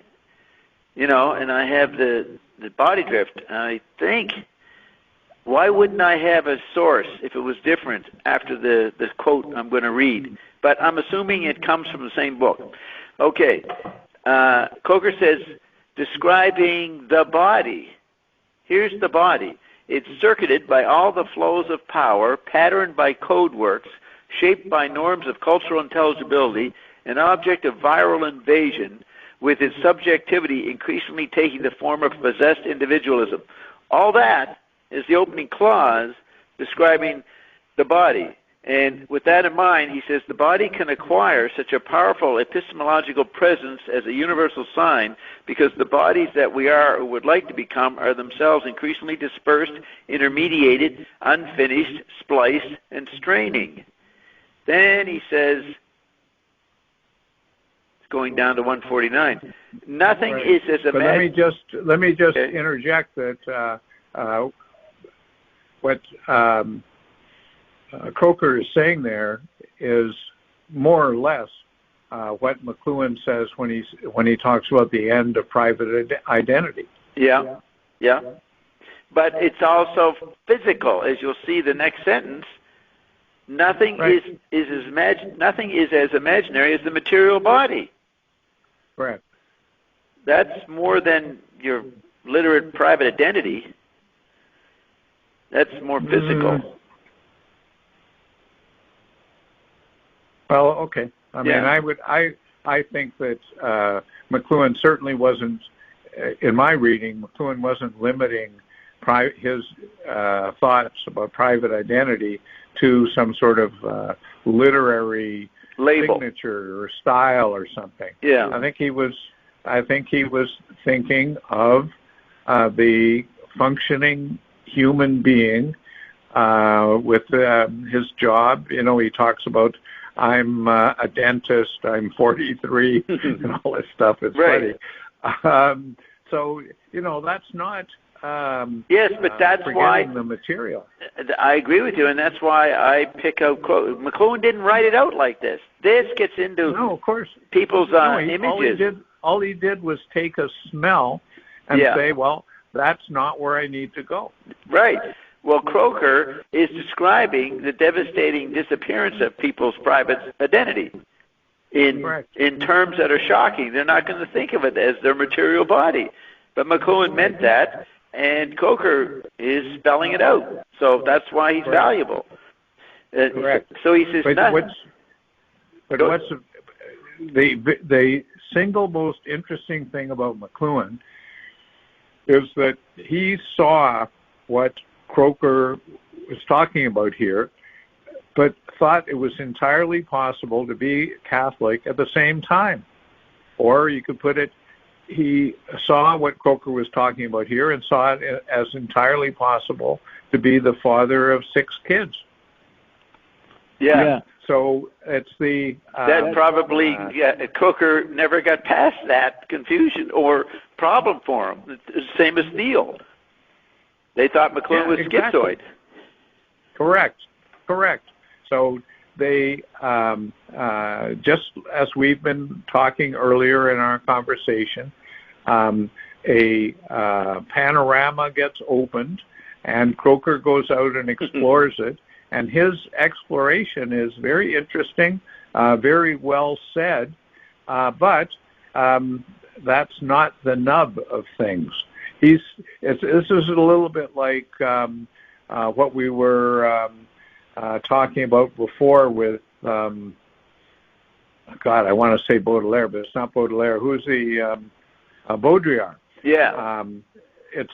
Speaker 1: and I have the body drift. I think, why wouldn't I have a source if it was different after the quote I'm going to read? But I'm assuming it comes from the same book. Okay. Coker says, describing the body. Here's the body. It's circuited by all the flows of power, patterned by code works, shaped by norms of cultural intelligibility, an object of viral invasion, with its subjectivity increasingly taking the form of possessed individualism. All that is the opening clause describing the body. And with that in mind, he says, the body can acquire such a powerful epistemological presence as a universal sign because the bodies that we are or would like to become are themselves increasingly dispersed, intermediated, unfinished, spliced, and straining. Then he says, it's going down to 149, nothing
Speaker 2: right.
Speaker 1: is as
Speaker 2: But let me just okay. interject that what Croker is saying there is more or less what McLuhan says when he talks about the end of private identity.
Speaker 1: Yeah. But it's also physical, as you'll see the next sentence. Nothing right. Nothing is as imaginary as the material body.
Speaker 2: Right.
Speaker 1: That's more than your literate private identity. That's more physical.
Speaker 2: Well, okay. I mean, I think that McLuhan certainly wasn't, in my reading, McLuhan wasn't limiting his thoughts about private identity to some sort of literary
Speaker 1: label,
Speaker 2: signature or style or something.
Speaker 1: Yeah.
Speaker 2: I think he was thinking of the functioning human being with his job. He talks about, I'm a dentist, I'm 43, and all this stuff. It's
Speaker 1: right.
Speaker 2: funny. So, that's not
Speaker 1: yes, but that's why
Speaker 2: the material.
Speaker 1: I agree with you, and that's why I pick out quote. McLuhan didn't write it out like this. This gets into
Speaker 2: of course.
Speaker 1: People's images.
Speaker 2: All he did was take a smell and say, well, that's not where I need to go.
Speaker 1: Right. Well, Croker is describing the devastating disappearance of people's private identity in terms that are shocking. They're not going to think of it as their material body. But McLuhan meant that, and Croker is spelling it out. So that's why he's valuable.
Speaker 2: Correct.
Speaker 1: So he says,
Speaker 2: what's the single most interesting thing about McLuhan is that he saw what Croker was talking about here, but thought it was entirely possible to be Catholic at the same time. Or you could put it, he saw what Croker was talking about here and saw it as entirely possible to be the father of 6 kids.
Speaker 1: Yeah.
Speaker 2: So it's the...
Speaker 1: that probably, Croker never got past that confusion or problem for him. It's the same as Thiel. They thought McLuhan was schizoid.
Speaker 2: Correct. So they, just as we've been talking earlier in our conversation, a panorama gets opened, and Croker goes out and explores it, and his exploration is very interesting, very well said, but that's not the nub of things. This is a little bit like what we were talking about before with, God, I want to say Baudelaire, but it's not Baudelaire. Who's the Baudrillard?
Speaker 1: Yeah.
Speaker 2: It's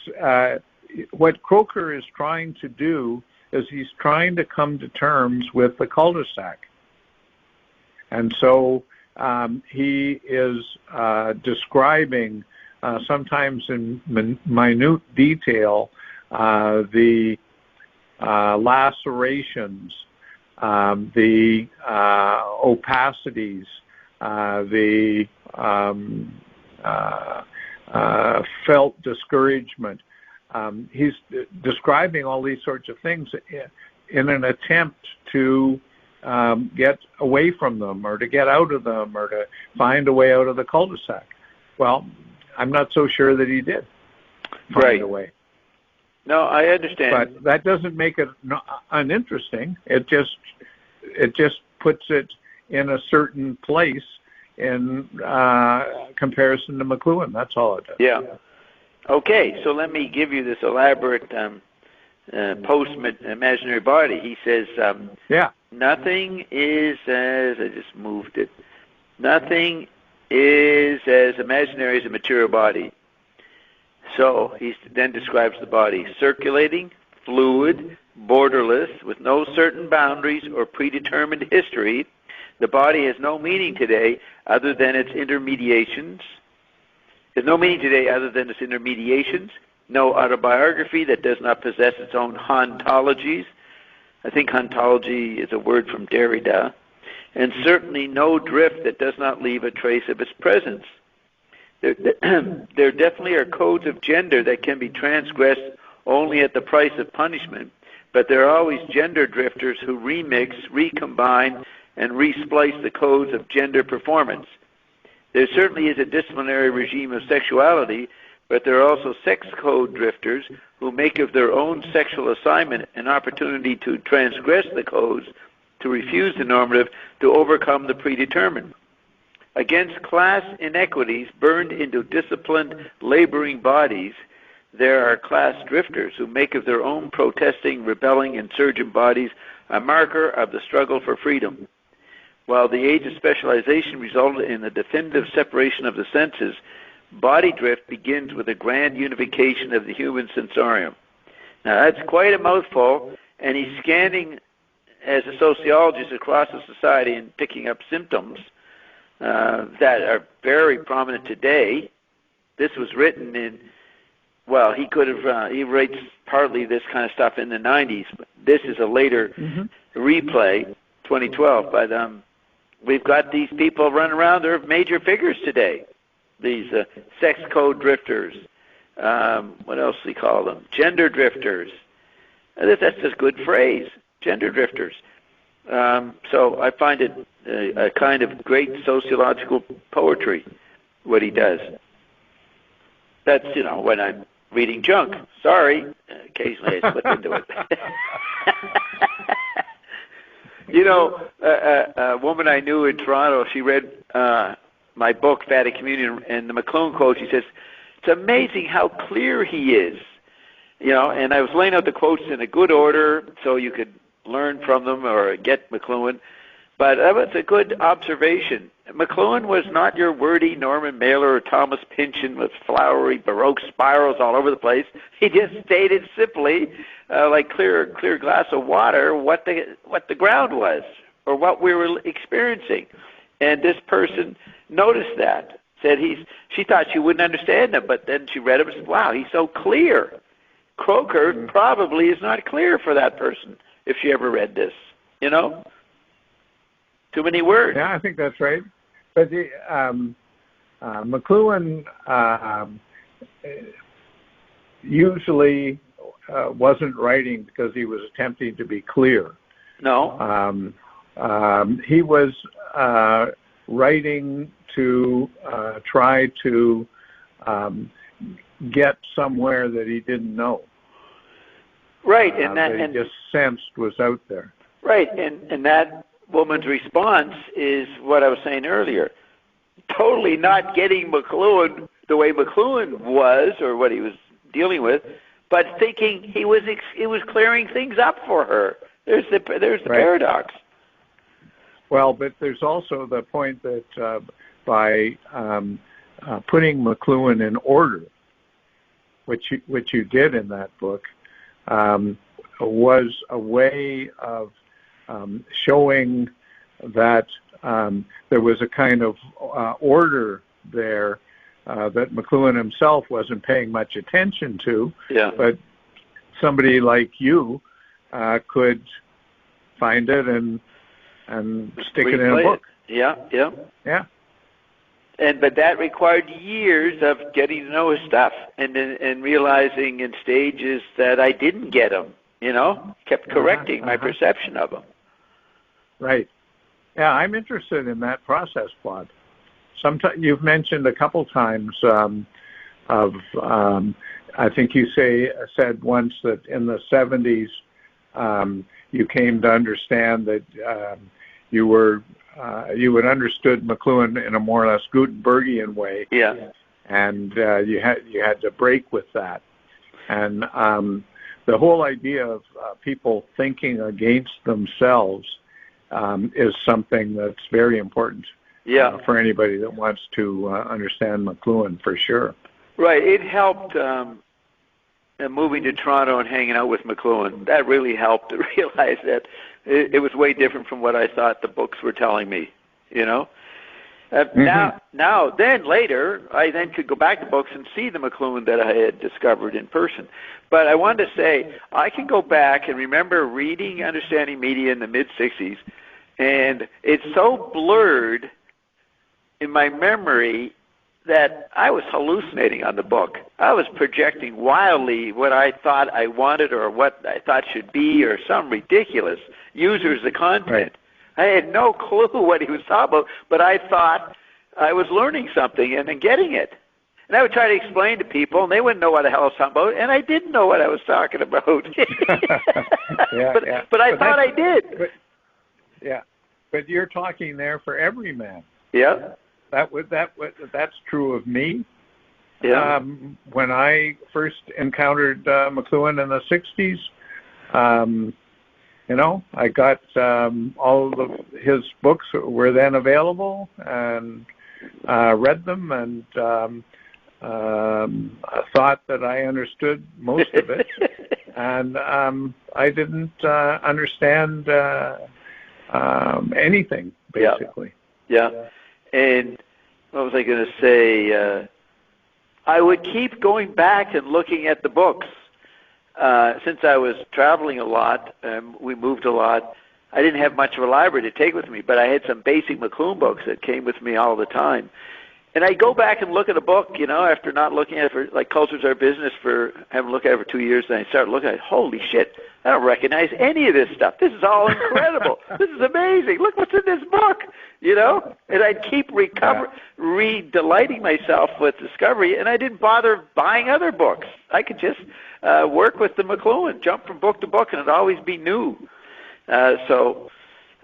Speaker 2: what Croker is trying to do is he's trying to come to terms with the cul-de-sac, and so he is describing sometimes in minute detail the lacerations, the opacities, the felt discouragement. He's describing all these sorts of things in an attempt to get away from them or to get out of them or to find a way out of the cul-de-sac. Well, I'm not so sure that he did find a way.
Speaker 1: No, I understand.
Speaker 2: But that doesn't make it uninteresting. It just puts it in a certain place in comparison to McLuhan. That's all it does.
Speaker 1: Yeah. Okay, so let me give you this elaborate post-imaginary body. He says, nothing is as, I just moved it, nothing is as imaginary as a material body. So he then describes the body: circulating, fluid, borderless, with no certain boundaries or predetermined history. The body has no meaning today other than its intermediations. There's no meaning today other than its intermediations. No autobiography that does not possess its own hauntologies. I think hauntology is a word from Derrida. And certainly no drift that does not leave a trace of its presence. There definitely are codes of gender that can be transgressed only at the price of punishment, but there are always gender drifters who remix, recombine, and resplice the codes of gender performance. There certainly is a disciplinary regime of sexuality, but there are also sex code drifters who make of their own sexual assignment an opportunity to transgress the codes, to refuse the normative, to overcome the predetermined. Against class inequities burned into disciplined, laboring bodies, there are class drifters who make of their own protesting, rebelling, insurgent bodies a marker of the struggle for freedom. While the age of specialization resulted in the definitive separation of the senses, body drift begins with a grand unification of the human sensorium. Now that's quite a mouthful, and he's scanning as a sociologist across the society and picking up symptoms that are very prominent today. This was written in, well, he could have, he writes partly this kind of stuff in the 90s, but this is a later replay, 2012, but we've got these people running around, they're major figures today, these sex code drifters, what else do we call them, gender drifters. That's a good phrase, gender drifters. So I find it a kind of great sociological poetry, what he does. That's, you know, when I'm reading junk. Sorry, occasionally I slip into it. You know, a woman I knew in Toronto, she read my book, Vatican Communion, and the McLuhan quote. She says, it's amazing how clear he is. You know, and I was laying out the quotes in a good order so you could learn from them or get McLuhan. But that was a good observation. McLuhan was not your wordy Norman Mailer or Thomas Pynchon with flowery Baroque spirals all over the place. He just stated simply, like clear glass of water, what the ground was or what we were experiencing. And this person noticed that. Said she thought she wouldn't understand him, but then she read him and said, wow, he's so clear. Croker probably is not clear for that person if she ever read this, you know? Too many words.
Speaker 2: Yeah, I think that's right. But McLuhan usually wasn't writing because he was attempting to be clear.
Speaker 1: No.
Speaker 2: He was writing to try to get somewhere that he didn't know.
Speaker 1: Right, and that
Speaker 2: he just sensed was out there.
Speaker 1: Right, and that woman's response is what I was saying earlier. Totally not getting McLuhan the way McLuhan was or what he was dealing with, but thinking he was clearing things up for her. There's the right. Paradox.
Speaker 2: Well, but there's also the point that by putting McLuhan in order, which you did in that book, was a way of showing that there was a kind of order there that McLuhan himself wasn't paying much attention to, but somebody like you could find it and stick it in a book.
Speaker 1: Yeah. But that required years of getting to know his stuff and realizing in stages that I didn't get him. You know, kept correcting my perception of him.
Speaker 2: Right. Yeah, I'm interested in that process, Claude. Sometimes you've mentioned a couple times I think you said once that in the 70s you came to understand that you had understood McLuhan in a more or less Gutenbergian way.
Speaker 1: Yeah.
Speaker 2: And you had to break with that. And the whole idea of people thinking against themselves is something that's very important for anybody that wants to understand McLuhan, for sure.
Speaker 1: Right. It helped moving to Toronto and hanging out with McLuhan. That really helped to realize that it was way different from what I thought the books were telling me, you know? Then later, I then could go back to books and see the McLuhan that I had discovered in person. But I wanted to say, I can go back and remember reading Understanding Media in the mid-'60s, and it's so blurred in my memory that I was hallucinating on the book. I was projecting wildly what I thought I wanted or what I thought should be or some ridiculous users of content. Right. I had no clue what he was talking about, but I thought I was learning something and then getting it. And I would try to explain to people, and they wouldn't know what the hell I was talking about, and I didn't know what I was talking about. But I thought I did.
Speaker 2: But you're talking there for every man.
Speaker 1: Yeah.
Speaker 2: That's true of me.
Speaker 1: Yeah.
Speaker 2: When I first encountered McLuhan in the 60s, I got all of his books were then available and read them and thought that I understood most of it. And I didn't understand anything, basically.
Speaker 1: Yeah. And what was I going to say? I would keep going back and looking at the books. Since I was traveling a lot, we moved a lot, I didn't have much of a library to take with me, but I had some basic McLuhan books that came with me all the time. And I go back and look at a book, after not looking at it for, like Culture's Our Business, haven't looked at it for 2 years, and I start looking at it, holy shit, I don't recognize any of this stuff. This is all incredible. This is amazing. Look what's in this book, And I'd keep re-delighting myself with discovery, and I didn't bother buying other books. I could just work with the McLuhan, jump from book to book, and it'd always be new. So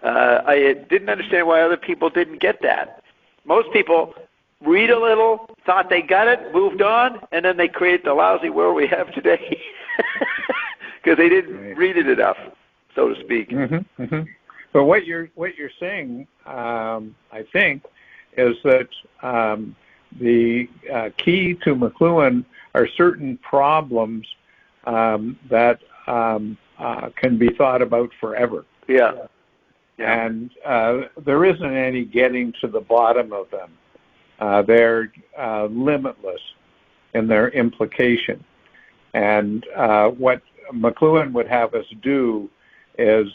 Speaker 1: I didn't understand why other people didn't get that. Most people read a little, thought they got it, moved on, and then they create the lousy world we have today because they didn't read it enough, so to speak.
Speaker 2: Mm-hmm, mm-hmm. But what you're saying, I think, is that the key to McLuhan are certain problems that can be thought about forever.
Speaker 1: Yeah.
Speaker 2: And there isn't any getting to the bottom of them. They're limitless in their implication. And what McLuhan would have us do is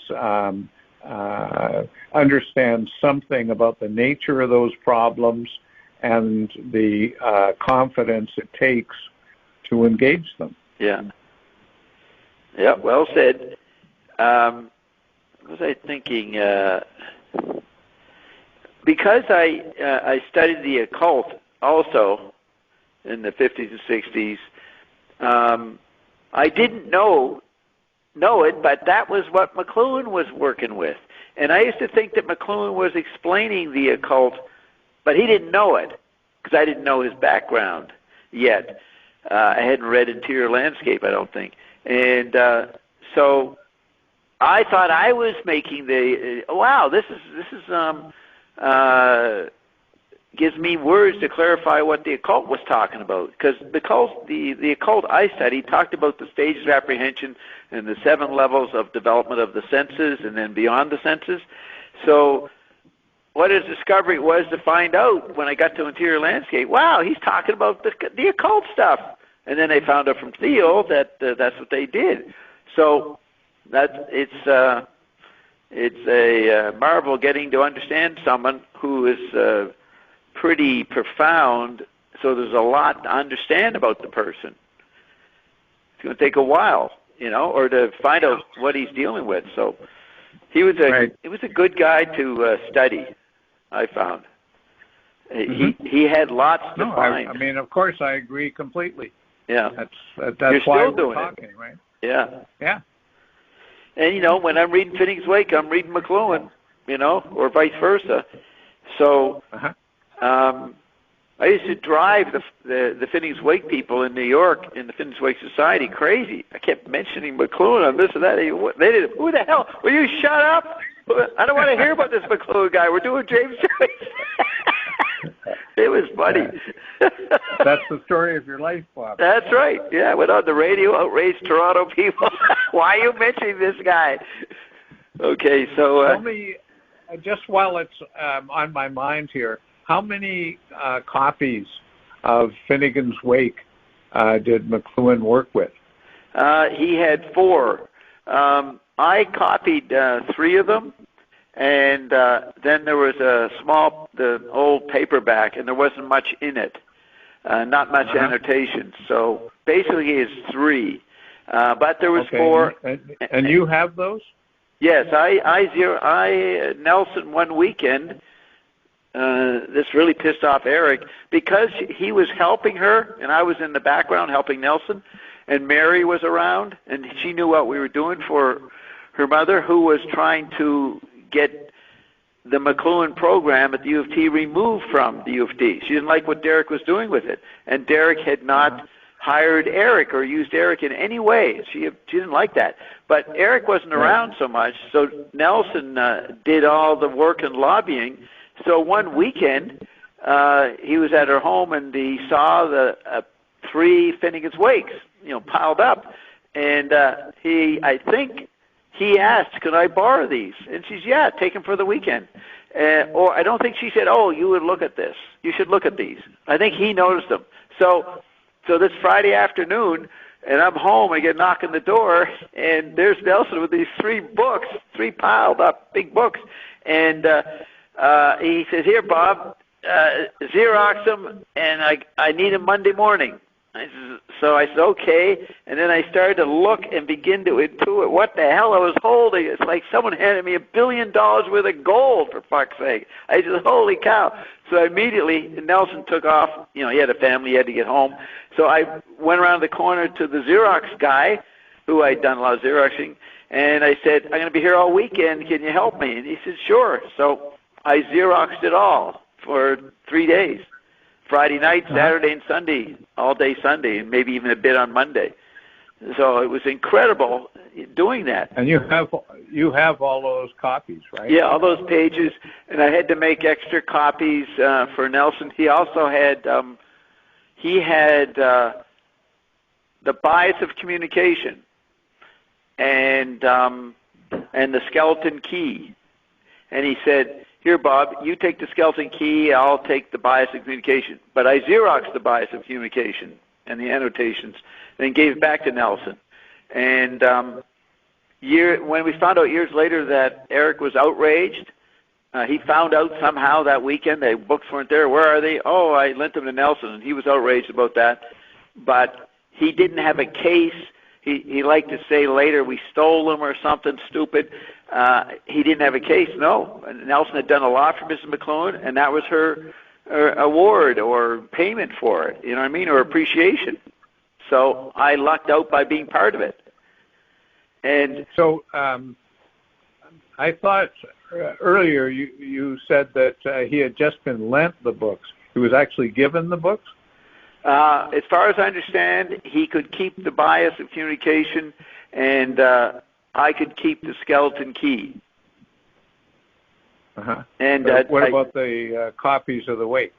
Speaker 2: understand something about the nature of those problems and the confidence it takes to engage them.
Speaker 1: Yeah. Yeah, well said. What was I thinking? Because I studied the occult also in the 50s and 60s, I didn't know it, but that was what McLuhan was working with. And I used to think that McLuhan was explaining the occult, but he didn't know it because I didn't know his background yet. I hadn't read Interior Landscape, I don't think. And so I thought I was making the this gives me words to clarify what the occult was talking about, because the occult I studied talked about the stages of apprehension and the 7 levels of development of the senses and then beyond the senses. So what his discovery was to find out when I got to Interior Landscape, wow, he's talking about the occult stuff. And then they found out from Theo that that's what they did. So it's a marvel getting to understand someone who is pretty profound. So there's a lot to understand about the person. It's going to take a while, or to find out what he's dealing with. So he was a good guy to study, I found. Mm-hmm. He had lots to find.
Speaker 2: I mean, of course, I agree completely.
Speaker 1: Yeah,
Speaker 2: that's why we're talking, right?
Speaker 1: Yeah.
Speaker 2: Yeah.
Speaker 1: And when I'm reading Finnegans Wake, I'm reading McLuhan, or vice versa. So I used to drive the Finnegans Wake people in New York in the Finnegans Wake Society crazy. I kept mentioning McLuhan on this and that. They didn't. Who the hell? Will you shut up? I don't want to hear about this McLuhan guy. We're doing James Joyce. It was funny.
Speaker 2: That's the story of your life, Bob.
Speaker 1: That's right. Yeah, I went on the radio, outraged Toronto people. Why are you mentioning this guy? Okay, so...
Speaker 2: Tell me, just while it's on my mind here, how many copies of Finnegans Wake did McLuhan work with?
Speaker 1: He had 4. I copied 3 of them. And then there was the old paperback, and there wasn't much in it, not much annotation. So basically it's 3. But there was 4.
Speaker 2: And you have those?
Speaker 1: Yes, I Nelson one weekend. This really pissed off Eric because he was helping her, and I was in the background helping Nelson, and Mary was around, and she knew what we were doing for her mother, who was trying to get the McLuhan program at the U of T removed from the U of T. She didn't like what Derek was doing with it, and Derek had not hired Eric or used Eric in any way. She didn't like that. But Eric wasn't around so much, so Nelson did all the work and lobbying. So one weekend, he was at her home, and he saw the 3 Finnegans Wakes, piled up, and I think he asked, could I borrow these? And she's, yeah, take them for the weekend. Or I don't think she said, oh, you would look at this. You should look at these. I think he noticed them. So this Friday afternoon, and I'm home, I get a knock on the door, and there's Nelson with these 3 books, 3 piled up big books. And he says, here, Bob, Xerox them, and I need them Monday morning. So I said, okay, and then I started to look and begin to intuit what the hell I was holding. It's like someone handed me $1 billion worth of gold, for fuck's sake. I said, holy cow. So immediately, Nelson took off. He had a family, he had to get home. So I went around the corner to the Xerox guy, who I'd done a lot of Xeroxing, and I said, I'm going to be here all weekend. Can you help me? And he said, sure. So I Xeroxed it all for 3 days. Friday night, Saturday, and Sunday, all day Sunday, and maybe even a bit on Monday. So it was incredible doing that.
Speaker 2: And you have you have all those copies, right?
Speaker 1: Yeah, all those pages, and I had to make extra copies for Nelson. He also had the bias of communication and the skeleton key. And he said, "Here, Bob, you take the skeleton key. I'll take the bias of communication." But I Xeroxed the bias of communication and the annotations, and gave it back to Nelson. And when we found out years later that Eric was outraged, he found out somehow that weekend the books weren't there. Where are they? Oh, I lent them to Nelson, and he was outraged about that. But he didn't have a case. He liked to say later we stole them or something stupid. He didn't have a case. No, Nelson had done a lot for Mrs. McLuhan, and that was her award or payment for it. You know what I mean, or appreciation. So I lucked out by being part of it. And
Speaker 2: so I thought earlier you said that he had just been lent the books. He was actually given the books?
Speaker 1: As far as I understand, he could keep the bias of communication, and I could keep the skeleton key.
Speaker 2: Uh-huh.
Speaker 1: And
Speaker 2: what about the copies of the Wake?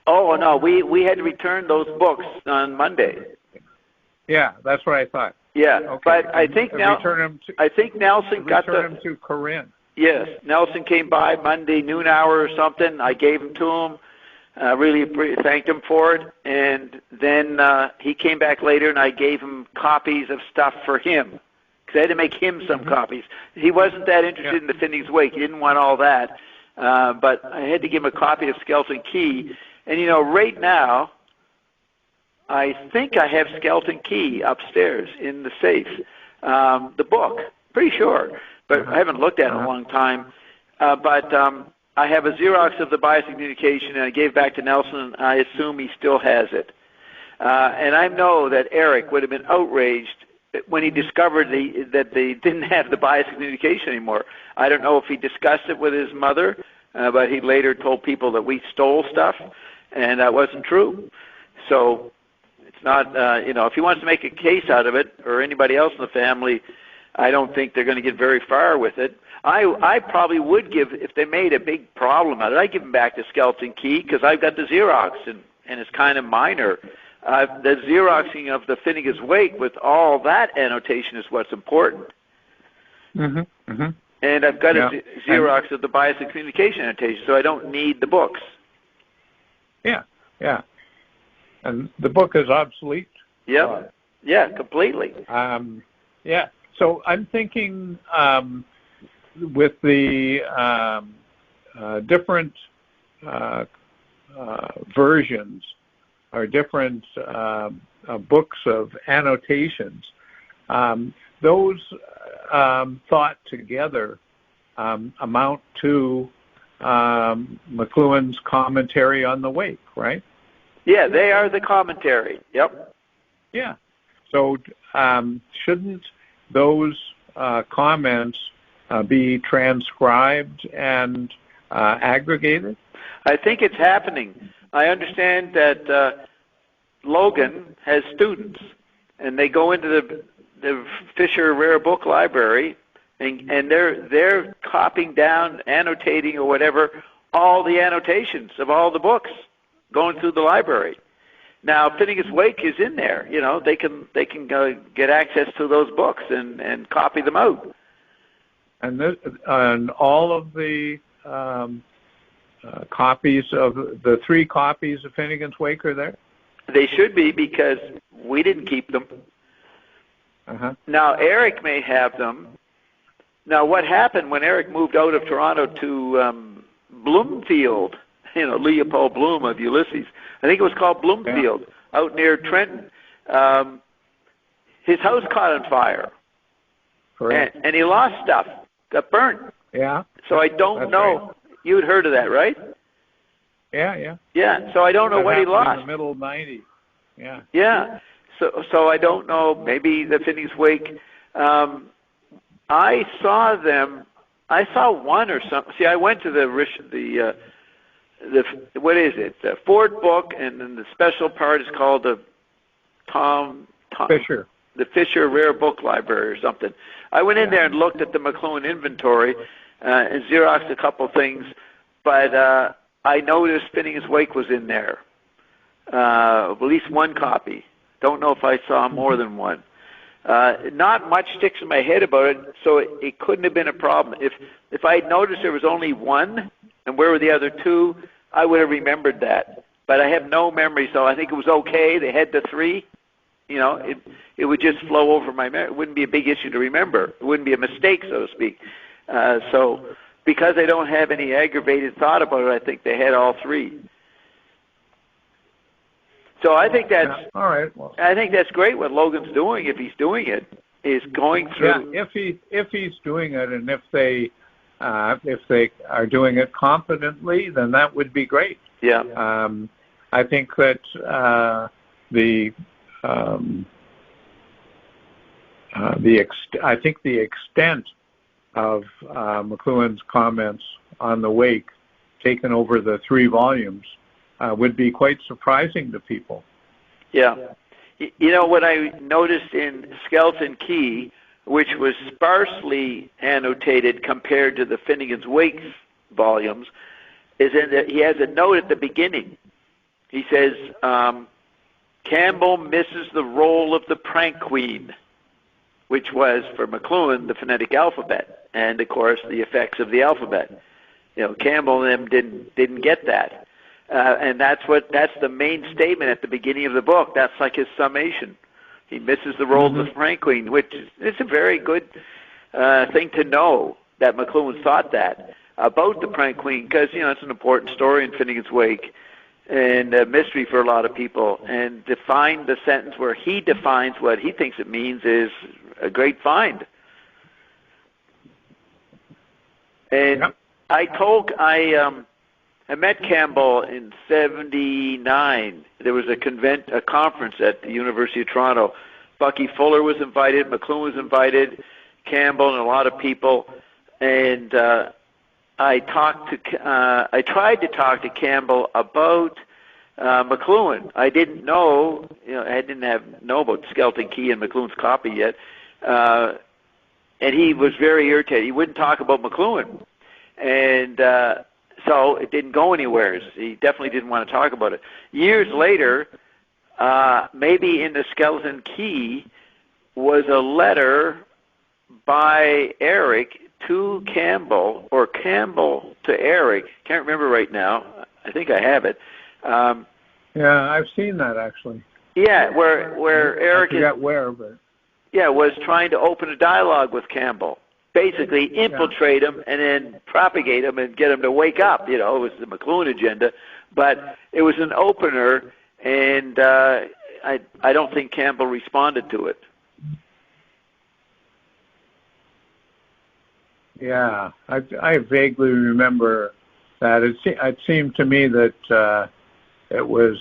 Speaker 1: Oh no, we had to return those books on Monday.
Speaker 2: Yeah, that's what I thought.
Speaker 1: Yeah,
Speaker 2: okay.
Speaker 1: But I think Nelson got
Speaker 2: them to Corinne.
Speaker 1: Yes, Nelson came by Monday noon hour or something. I gave them to him. Really thanked him for it, and then he came back later, and I gave him copies of stuff for him because I had to make him some copies. He wasn't that interested in the Finney's Wake; he didn't want all that. But I had to give him a copy of Skeleton Key, and right now, I think I have Skeleton Key upstairs in the safe. The book, pretty sure, but I haven't looked at it in a long time. I have a Xerox of the bias of communication, and I gave back to Nelson, and I assume he still has it. And I know that Eric would have been outraged when he discovered that they didn't have the bias of communication anymore. I don't know if he discussed it with his mother, but he later told people that we stole stuff, and that wasn't true. So it's not, if he wants to make a case out of it, or anybody else in the family, I don't think they're going to get very far with it. I probably would give, if they made a big problem out of it, I'd give them back the Skeleton Key because I've got the Xerox, and it's kind of minor. The Xeroxing of the Finnegan's Wake with all that annotation is what's important.
Speaker 2: Mm-hmm. Mm-hmm.
Speaker 1: And I've got a Xerox of the bias of communication annotation, so I don't need the books.
Speaker 2: Yeah, yeah. And the book is obsolete?
Speaker 1: Yep. Yeah, completely.
Speaker 2: Yeah. So I'm thinking with the different versions or different books of annotations, those thought together amount to McLuhan's commentary on the Wake, right?
Speaker 1: Yeah, they are the commentary. Yep.
Speaker 2: Yeah. So shouldn't those comments be transcribed and aggregated?
Speaker 1: I think it's happening. I understand that Logan has students, and they go into the Fisher Rare Book Library, and they're copying down, annotating or whatever, all the annotations of all the books going through the library. Now, Finnegan's Wake is in there. They can get access to those books and copy them out.
Speaker 2: And all of the copies of the 3 copies of Finnegan's Wake are there?
Speaker 1: They should be because we didn't keep them.
Speaker 2: Uh-huh.
Speaker 1: Now, Eric may have them. Now, what happened when Eric moved out of Toronto to Bloomfield, Leopold Bloom of Ulysses, I think it was called Bloomfield, out near Trenton. His house caught on fire.
Speaker 2: Correct.
Speaker 1: And he lost stuff, got burnt.
Speaker 2: Yeah.
Speaker 1: So I don't know. Right. You had heard of that, right?
Speaker 2: Yeah, yeah.
Speaker 1: Yeah, so I don't know what he lost.
Speaker 2: In the middle of 90s. Yeah.
Speaker 1: Yeah. So I don't know. Maybe the Finney's Wake. I saw them. I saw one or something. See, I went to the what is it? The Ford book, and then the special part is called the Tom
Speaker 2: Fisher.
Speaker 1: the Fisher Rare Book Library or something. I went in there and looked at the McLuhan inventory and Xeroxed a couple things, but I noticed Spinning His Wake was in there, at least one copy. Don't know if I saw more than one. Not much sticks in my head about it, so it couldn't have been a problem. If I had noticed there was only one, and where were the other two, I would have remembered that. But I have no memory, so I think it was okay. They had the three. You know, it would just flow over my memory. It wouldn't be a big issue to remember. It wouldn't be a mistake, so to speak. So because I don't have any aggravated thought about it, I think they had all three. So I think that's
Speaker 2: all right. Well,
Speaker 1: I think that's great what Logan's doing. If he's doing it, is going through.
Speaker 2: Yeah, if he's doing it, and if they are doing it competently, then that would be great.
Speaker 1: Yeah.
Speaker 2: I think that the extent of McLuhan's comments on the Wake, taken over the 3 volumes, would be quite surprising to people.
Speaker 1: Yeah. You know, what I noticed in Skeleton Key, which was sparsely annotated compared to the Finnegan's Wake volumes, is that he has a note at the beginning. He says, Campbell misses the role of the prank queen, which was, for McLuhan, the phonetic alphabet, and, of course, the effects of the alphabet. You know, Campbell and them didn't get that. And that's the main statement at the beginning of the book. That's like his summation. He misses the role of the prank queen, which is a very good thing to know, that McLuhan thought that about the prank queen, because, you know, it's an important story in Finnegan's Wake and a mystery for a lot of people. And to find the sentence where he defines what he thinks it means is a great find. And yep. I met Campbell in '79. There was a conference at the University of Toronto. Bucky Fuller was invited, McLuhan was invited, Campbell and a lot of people. And I tried to talk to Campbell about McLuhan. I didn't know, I didn't know about Skeleton Key and McLuhan's copy yet. And he was very irritated. He wouldn't talk about McLuhan. And so it didn't go anywhere. He definitely didn't want to talk about it. Years later, maybe in the Skeleton Key, was a letter by Eric to Campbell, or Campbell to Eric. Can't remember right now. I think I have it.
Speaker 2: Yeah, I've seen that actually.
Speaker 1: Yeah, where Eric was trying to open a dialogue with Campbell. Basically infiltrate him and then propagate him and get him to wake up. It was the McLuhan agenda, but it was an opener, and I don't think Campbell responded to it.
Speaker 2: Yeah, I vaguely remember that. It seemed to me that it was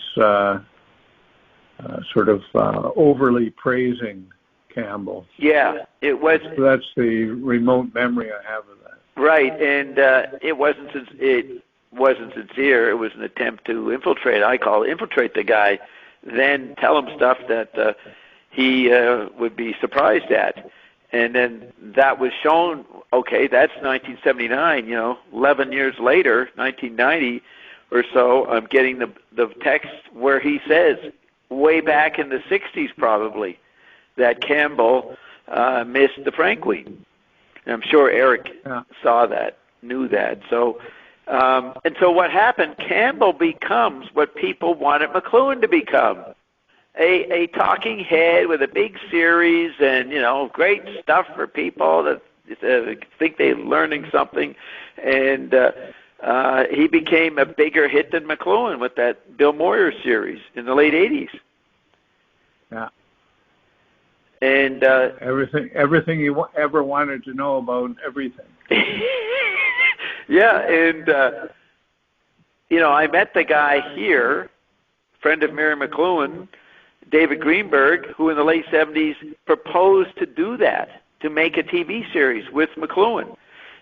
Speaker 2: sort of overly praising Campbell.
Speaker 1: Yeah, it was.
Speaker 2: So that's the remote memory I have of that.
Speaker 1: Right, and it wasn't sincere. It was an attempt to infiltrate. I call it infiltrate the guy, then tell him stuff that he would be surprised at. And then that was shown, okay, that's 1979, 11 years later, 1990 or so, I'm getting the text where he says, way back in the 60s probably, that Campbell missed the prank queen. And I'm sure Eric saw that, knew that. So, and so what happened, Campbell becomes what people wanted McLuhan to become. A talking head with a big series and, great stuff for people that think they're learning something. And he became a bigger hit than McLuhan with that Bill Moyer series in the late 80s.
Speaker 2: Yeah.
Speaker 1: And
Speaker 2: everything you ever wanted to know about everything.
Speaker 1: Yeah, and, I met the guy here, friend of Mary McLuhan, David Greenberg, who in the late 70s proposed to do that, to make a TV series with McLuhan,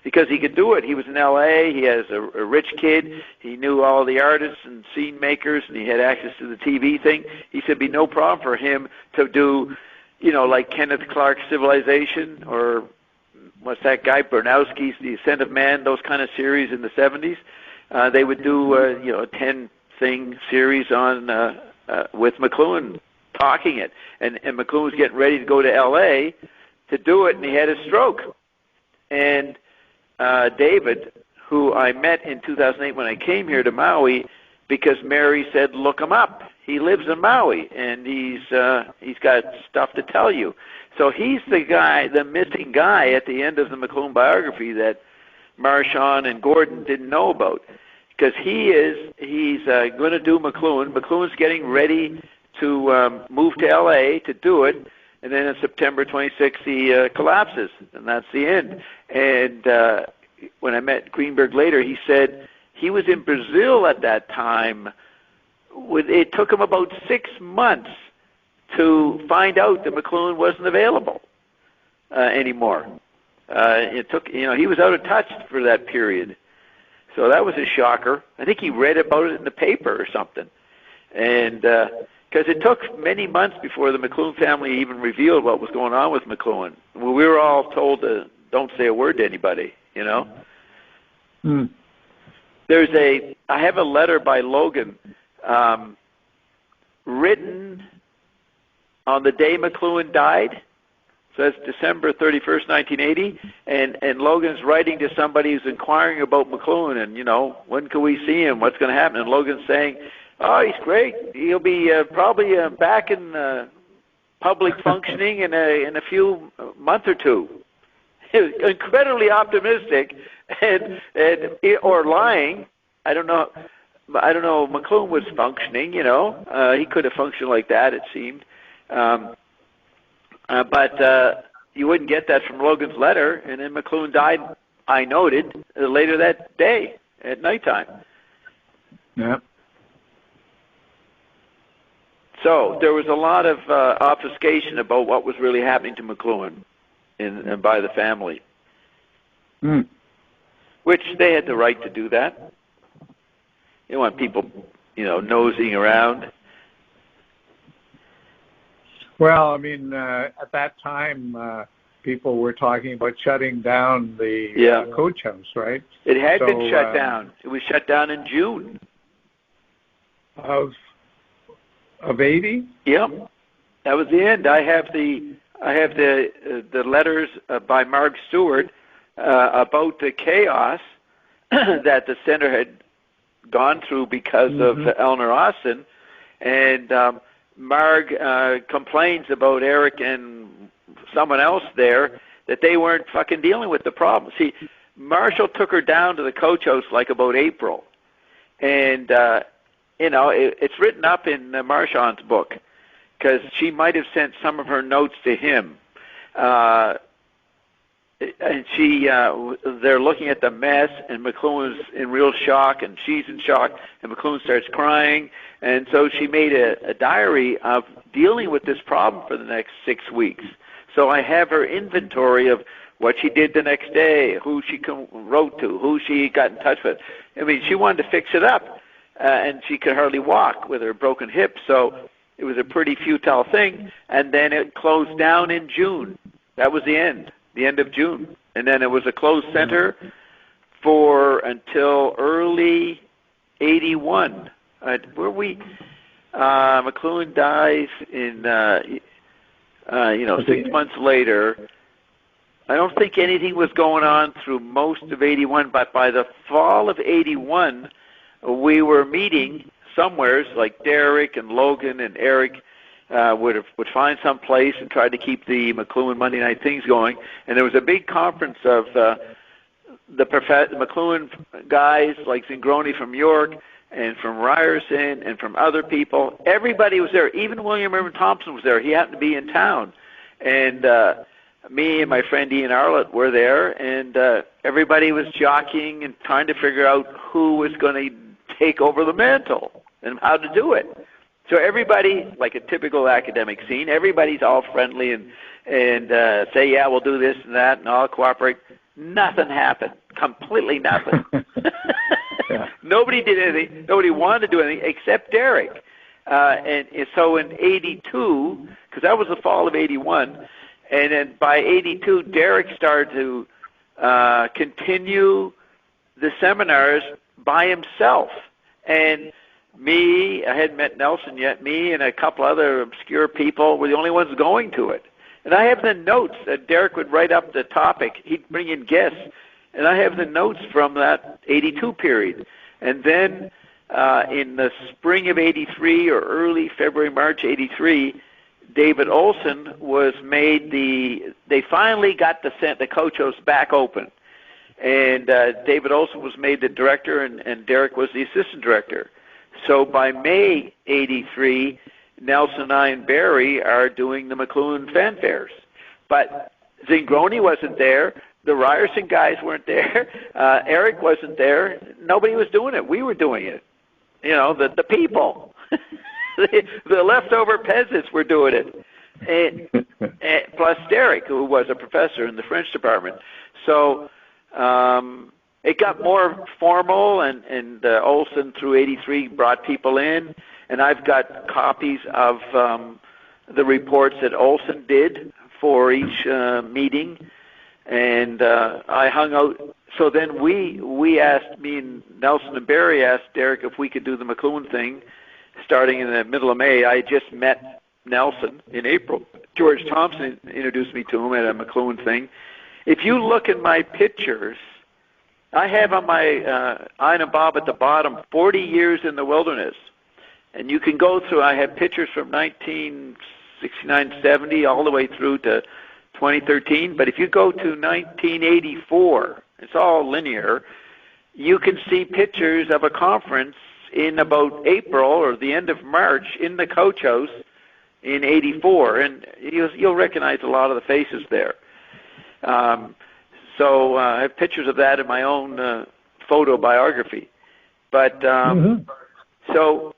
Speaker 1: because he could do it. He was in L.A., he has a rich kid, he knew all the artists and scene makers, and he had access to the TV thing. He said it'd be no problem for him to do like Kenneth Clark's Civilization, or what's that guy, Bernowski's The Ascent of Man, those kind of series in the 70s. They would do, a 10-thing series on with McLuhan talking it. And McLuhan was getting ready to go to L.A. to do it, and he had a stroke. And David, who I met in 2008 when I came here to Maui, because Mary said, look him up. He lives in Maui, and he's got stuff to tell you. So he's the guy, the missing guy at the end of the McLuhan biography that Marchand and Gordon didn't know about, because he's going to do McLuhan. McLuhan's getting ready to move to L.A. to do it, and then on September 26th he collapses, and that's the end. And when I met Greenberg later, he said he was in Brazil at that time. It took him about 6 months to find out that McLuhan wasn't available anymore. It took, he was out of touch for that period. So that was a shocker. I think he read about it in the paper or something. And because it took many months before the McLuhan family even revealed what was going on with McLuhan. Well, we were all told to don't say a word to anybody, I have a letter by Logan written on the day McLuhan died. So that's December 31st, 1980. And Logan's writing to somebody who's inquiring about McLuhan and, when can we see him? What's going to happen? And Logan's saying, oh, he's great. He'll be probably back in public functioning in a few month or two. Incredibly optimistic or lying. I don't know. McLuhan was functioning, he could have functioned like that, it seemed. But you wouldn't get that from Logan's letter. And then McLuhan died, I noted, later that day at nighttime.
Speaker 2: Yeah.
Speaker 1: So there was a lot of obfuscation about what was really happening to McLuhan and by the family, which they had the right to do that. You don't want people, nosing around.
Speaker 2: Well, I mean, at that time, people were talking about shutting down the coach house, right?
Speaker 1: It had been shut down. It was shut down in June
Speaker 2: of 80.
Speaker 1: Yep, that was the end. I have the letters by Mark Stewart about the chaos that the center had gone through because of Eleanor Austin, and Marg complains about Eric and someone else there that they weren't fucking dealing with the problem. See, Marshall took her down to the coach house like about April, and it's written up in Marchand's book because she might have sent some of her notes to him. And they're looking at the mess, and McLuhan's in real shock, and she's in shock, and McLuhan starts crying, and so she made a diary of dealing with this problem for the next 6 weeks. So I have her inventory of what she did the next day, who she wrote to, who she got in touch with. I mean, she wanted to fix it up, and she could hardly walk with her broken hip, so it was a pretty futile thing, and then it closed down in June. That was the end of June. And then it was a closed center until early 81. McLuhan dies in, 6 months later. I don't think anything was going on through most of 81, but by the fall of 81, we were meeting somewheres, like Derek and Logan and Eric would find some place and try to keep the McLuhan Monday night things going. And there was a big conference of the McLuhan guys like Zingroni from York and from Ryerson and from other people. Everybody was there. Even William Irvin Thompson was there. He happened to be in town. And me and my friend Ian Arlett were there, and everybody was jockeying and trying to figure out who was going to take over the mantle and how to do it. So everybody, like a typical academic scene, everybody's all friendly and say, yeah, we'll do this and that, and I'll cooperate. Nothing happened. Completely nothing.
Speaker 2: Yeah.
Speaker 1: Nobody did anything. Nobody wanted to do anything except Derek. And so in 82, because that was the fall of 81. And then by 82, Derek started to continue the seminars by himself. And me, I hadn't met Nelson yet, me and a couple other obscure people were the only ones going to it. And I have the notes that Derek would write up the topic. He'd bring in guests. And I have the notes from that 82 period. And then in the spring of 83 or early February, March 83, David Olson was made they finally got the coach house back open. And David Olson was made the director, and Derek was the assistant director. So by May 83, Nelson, I, and Barry are doing the McLuhan fanfares. But Zingroni wasn't there. The Ryerson guys weren't there. Eric wasn't there. Nobody was doing it. We were doing it. You know, the people. the leftover peasants were doing it. And plus Derek, who was a professor in the French department. So it got more formal, and Olson through 83 brought people in. And I've got copies of the reports that Olson did for each meeting. And I hung out. So then we asked, me and Nelson and Barry asked Derek if we could do the McLuhan thing starting in the middle of May. I just met Nelson in April. George Thompson introduced me to him at a McLuhan thing. If you look at my pictures, I have on my Ian and Bob at the bottom 40 years in the wilderness. And you can go through, I have pictures from 1969, 70 all the way through to 2013. But if you go to 1984, it's all linear, you can see pictures of a conference in about April or the end of March in the coach house in 84. And you'll recognize a lot of the faces there. So I have pictures of that in my own photo biography. But so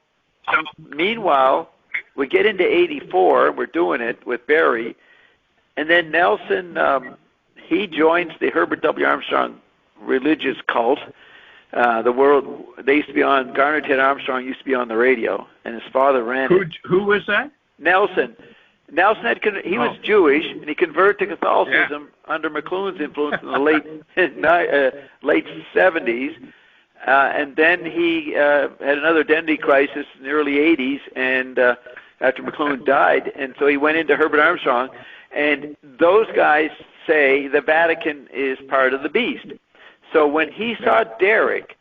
Speaker 1: meanwhile, we get into 84, we're doing it with Barry, and then Nelson, he joins the Herbert W. Armstrong religious cult. The world, they used to be on, Garner Ted Armstrong used to be on the radio, and his father ran it.
Speaker 2: Who was that?
Speaker 1: Nelson. Nelson was Jewish, and he converted to Catholicism under McLuhan's influence in the late 70s. And then he had another identity crisis in the early 80s, and after McLuhan died, and so he went into Herbert Armstrong. And those guys say the Vatican is part of the beast. So when he saw Derek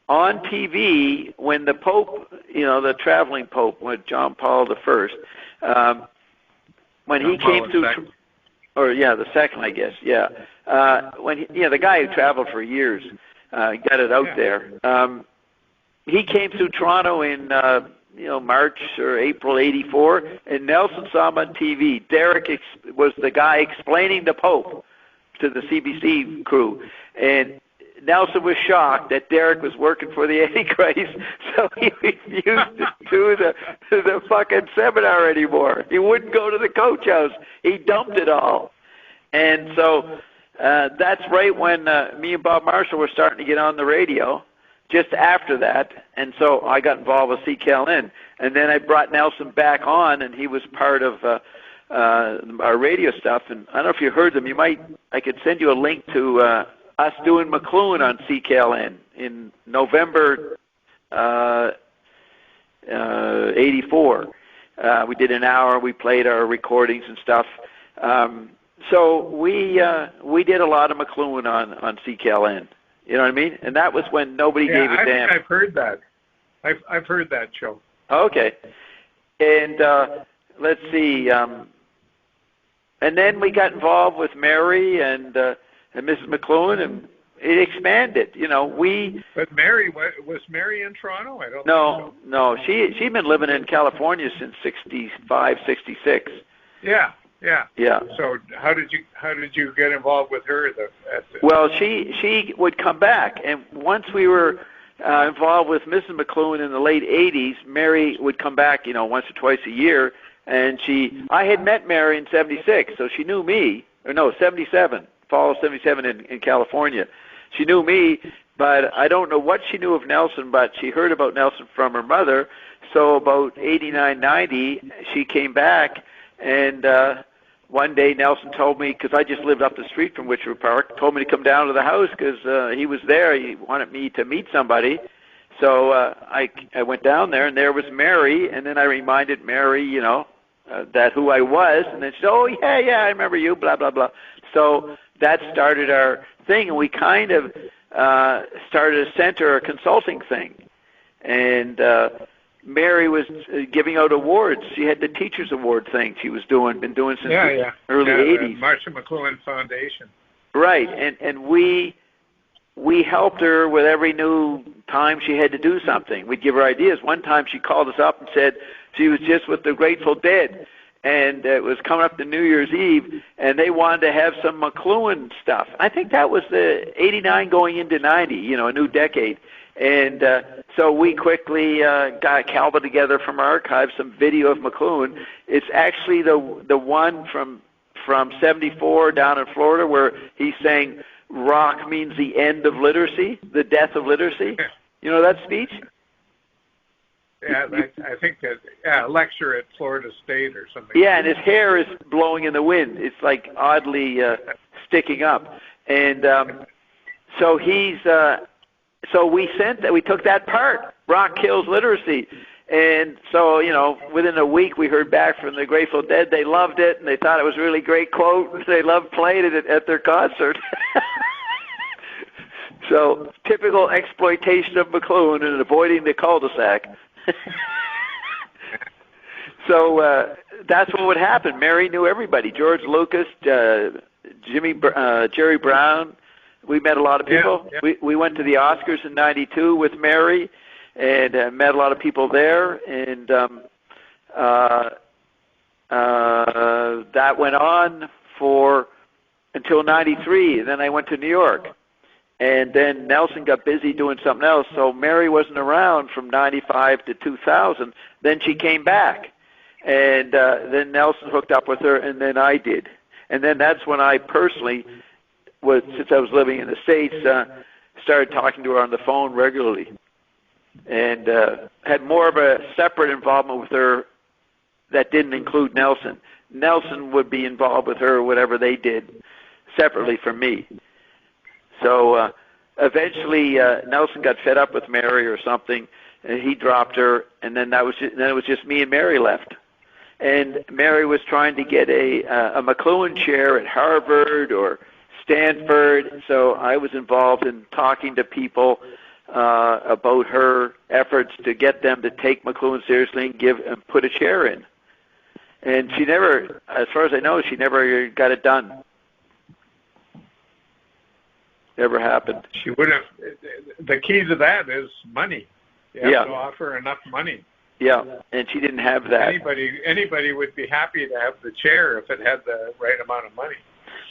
Speaker 1: on TV, when the Pope, the traveling Pope, with John Paul I, when he came through, the second, I guess, when the guy who traveled for years, got it out there. He came through Toronto in March or April '84, and Nelson saw him on TV. Derek was the guy explaining the Pope to the CBC crew, and Nelson was shocked that Derek was working for the Antichrist, so he refused to do the fucking seminar anymore. He wouldn't go to the coach house. He dumped it all. And so that's right when me and Bob Marshall were starting to get on the radio, just after that. And so I got involved with CKLN. And then I brought Nelson back on, and he was part of our radio stuff. And I don't know if you heard them. I could send you a link to us doing McLuhan on CKLN in November 84. We did an hour. We played our recordings and stuff. So we did a lot of McLuhan on CKLN. You know what I mean? And that was when nobody gave a damn.
Speaker 2: I've heard that. I've heard that show.
Speaker 1: Okay. And let's see. And then we got involved with Mary and Mrs. McLuhan, and it expanded.
Speaker 2: But Mary, was Mary in Toronto? I don't
Speaker 1: know.
Speaker 2: So.
Speaker 1: No. She'd been living in California since 65, 66.
Speaker 2: Yeah.
Speaker 1: Yeah.
Speaker 2: So how did you get involved with her?
Speaker 1: Well, she would come back, and once we were involved with Mrs. McLuhan in the late 80s, Mary would come back, once or twice a year, and I had met Mary in 76, so she knew me, 77, fall of 77 in California. She knew me, but I don't know what she knew of Nelson, but she heard about Nelson from her mother, so about 89, 90, she came back, And one day Nelson told me, because I just lived up the street from Witcher Park, told me to come down to the house because he was there. He wanted me to meet somebody. So I went down there, and there was Mary, and then I reminded Mary, that who I was, and then she said, oh, yeah, I remember you, blah, blah, blah. So that started our thing, and we kind of started a center, a consulting thing. And Mary was giving out awards. She had the Teachers Award thing she was been doing since the early 80s.
Speaker 2: Marcia McLuhan Foundation.
Speaker 1: Right, and we helped her with every new time she had to do something. We'd give her ideas. One time she called us up and said she was just with the Grateful Dead, and it was coming up to New Year's Eve, and they wanted to have some McLuhan stuff. I think that was the 89 going into 90, a new decade. And so we quickly got Calvin together from our archives, some video of McLuhan. It's actually the one from 74 down in Florida where he's saying rock means the end of literacy, the death of literacy. You know that speech?
Speaker 2: Yeah, I think that, a lecture at Florida State or something.
Speaker 1: Yeah, and his hair is blowing in the wind. It's like oddly sticking up. And so he's... So we took that part, rock kills literacy. And so, within a week we heard back from the Grateful Dead. They loved it, and they thought it was a really great quote. They loved playing it at their concert. So, typical exploitation of McLuhan and avoiding the cul-de-sac. So that's what would happen. Mary knew everybody. George Lucas, Jerry Brown. We met a lot of people.
Speaker 2: Yeah.
Speaker 1: We went to the Oscars in '92 with Mary, and met a lot of people there. And that went on until '93. And then I went to New York, and then Nelson got busy doing something else. So Mary wasn't around from '95 to 2000. Then she came back, and then Nelson hooked up with her, and then I did. And then that's when I personally, since I was living in the States, started talking to her on the phone regularly, and had more of a separate involvement with her that didn't include Nelson. Nelson would be involved with her, whatever they did, separately from me. So eventually Nelson got fed up with Mary or something, and he dropped her, and then it was just me and Mary left. And Mary was trying to get a McLuhan chair at Harvard or Stanford, so I was involved in talking to people about her efforts to get them to take McLuhan seriously and put a chair in. And she never, as far as I know, she never got it done. Never happened.
Speaker 2: She would have. The key to that is money. You have to offer enough money.
Speaker 1: Yeah, and she didn't have that.
Speaker 2: Anybody would be happy to have the chair if it had the right amount of money.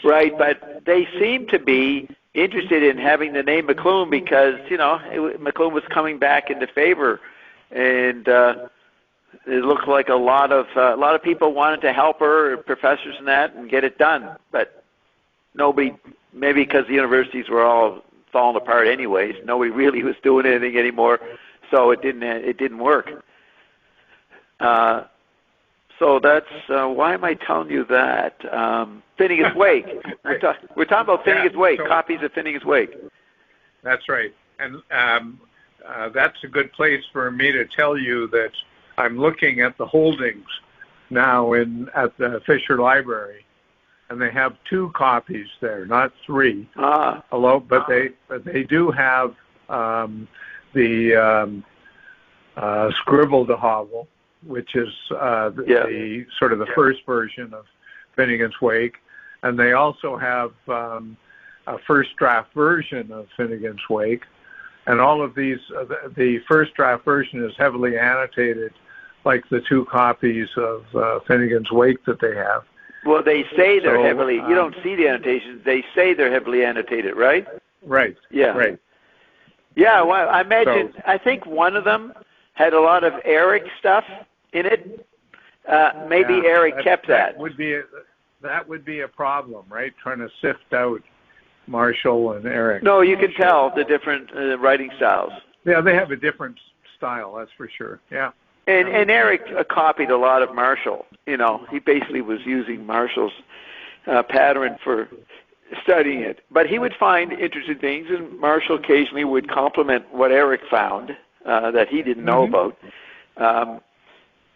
Speaker 1: Right, but they seem to be interested in having the name McLuhan because, McLuhan was coming back into favor, and it looked like a lot of people wanted to help her, professors and that, and get it done. But nobody, maybe because the universities were all falling apart anyways, nobody really was doing anything anymore, so it didn't work. So that's why am I telling you that? Finnegan's Wake. We're talking about Finnegan's Wake, copies of Finnegan's Wake.
Speaker 2: That's right. And that's a good place for me to tell you that I'm looking at the holdings now at the Fisher Library, and they have 2 copies there, not 3. But they do have the scribbled hovel, which is the sort of the first version of Finnegan's Wake, and they also have a first draft version of Finnegan's Wake, and all of these. The first draft version is heavily annotated, like the 2 copies of Finnegan's Wake that they have.
Speaker 1: Well, they say they're heavily. You don't see the annotations. They say they're heavily annotated, right?
Speaker 2: Right.
Speaker 1: Yeah.
Speaker 2: Right.
Speaker 1: Yeah. Well, I imagine. I think one of them had a lot of Eric stuff in it. Maybe Eric kept that.
Speaker 2: That would be a problem, right? Trying to sift out Marshall and Eric.
Speaker 1: No, you can tell the different writing styles.
Speaker 2: Yeah, they have a different style, that's for sure. Yeah.
Speaker 1: And Eric copied a lot of Marshall. You know, he basically was using Marshall's pattern for studying it. But he would find interesting things, and Marshall occasionally would compliment what Eric found that he didn't know about.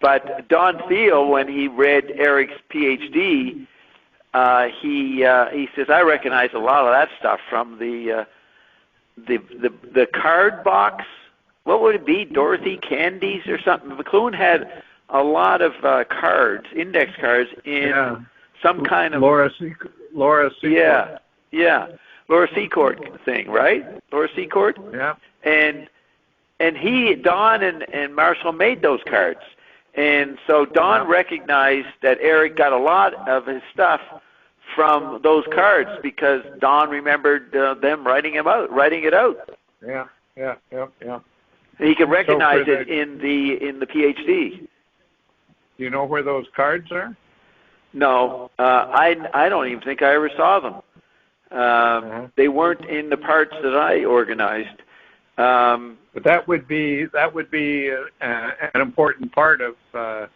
Speaker 1: But Don Thiel, when he read Eric's PhD, he says, I recognize a lot of that stuff from the card box. What would it be? Dorothy Candies or something? McLuhan had a lot of cards, index cards, in some kind of
Speaker 2: Laura Secord.
Speaker 1: Yeah. Laura Secord thing, right? Laura Secord?
Speaker 2: Yeah.
Speaker 1: And Don and Marshall made those cards. And so Don recognized that Eric got a lot of his stuff from those cards because Don remembered them writing it out.
Speaker 2: Yeah.
Speaker 1: He could recognize it in the PhD.
Speaker 2: Do you know where those cards are?
Speaker 1: No, I don't even think I ever saw them. They weren't in the parts that I organized.
Speaker 2: But that would be an important part of a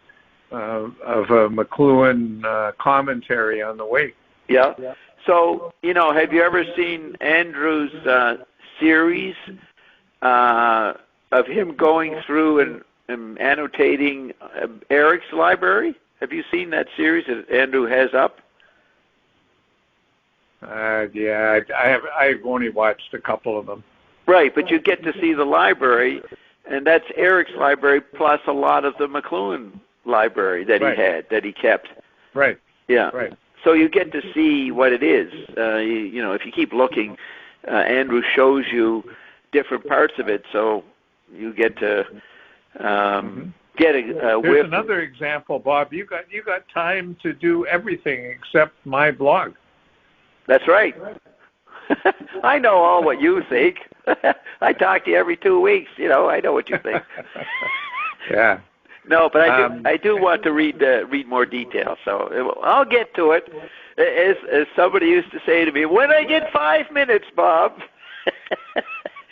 Speaker 2: McLuhan commentary on the wake.
Speaker 1: Yeah. So, you know, have you ever seen Andrew's series of him going through and annotating Eric's library? Have you seen that series that Andrew has up?
Speaker 2: Yeah, I've only watched a couple of them.
Speaker 1: Right, but you get to see the library, and that's Eric's library plus a lot of the McLuhan library that he had, that he kept.
Speaker 2: Right.
Speaker 1: Yeah.
Speaker 2: Right.
Speaker 1: So you get to see what it is. You know, if you keep looking, Andrew shows you different parts of it, so you get to get a whiff.
Speaker 2: Here's another example, Bob. You got time to do everything except my blog.
Speaker 1: That's right. I know all what you think. I talk to you every 2 weeks. You know, I know what you think.
Speaker 2: Yeah.
Speaker 1: No, but I do want to read more detail. So I'll get to it. As somebody used to say to me, when I get 5 minutes, Bob,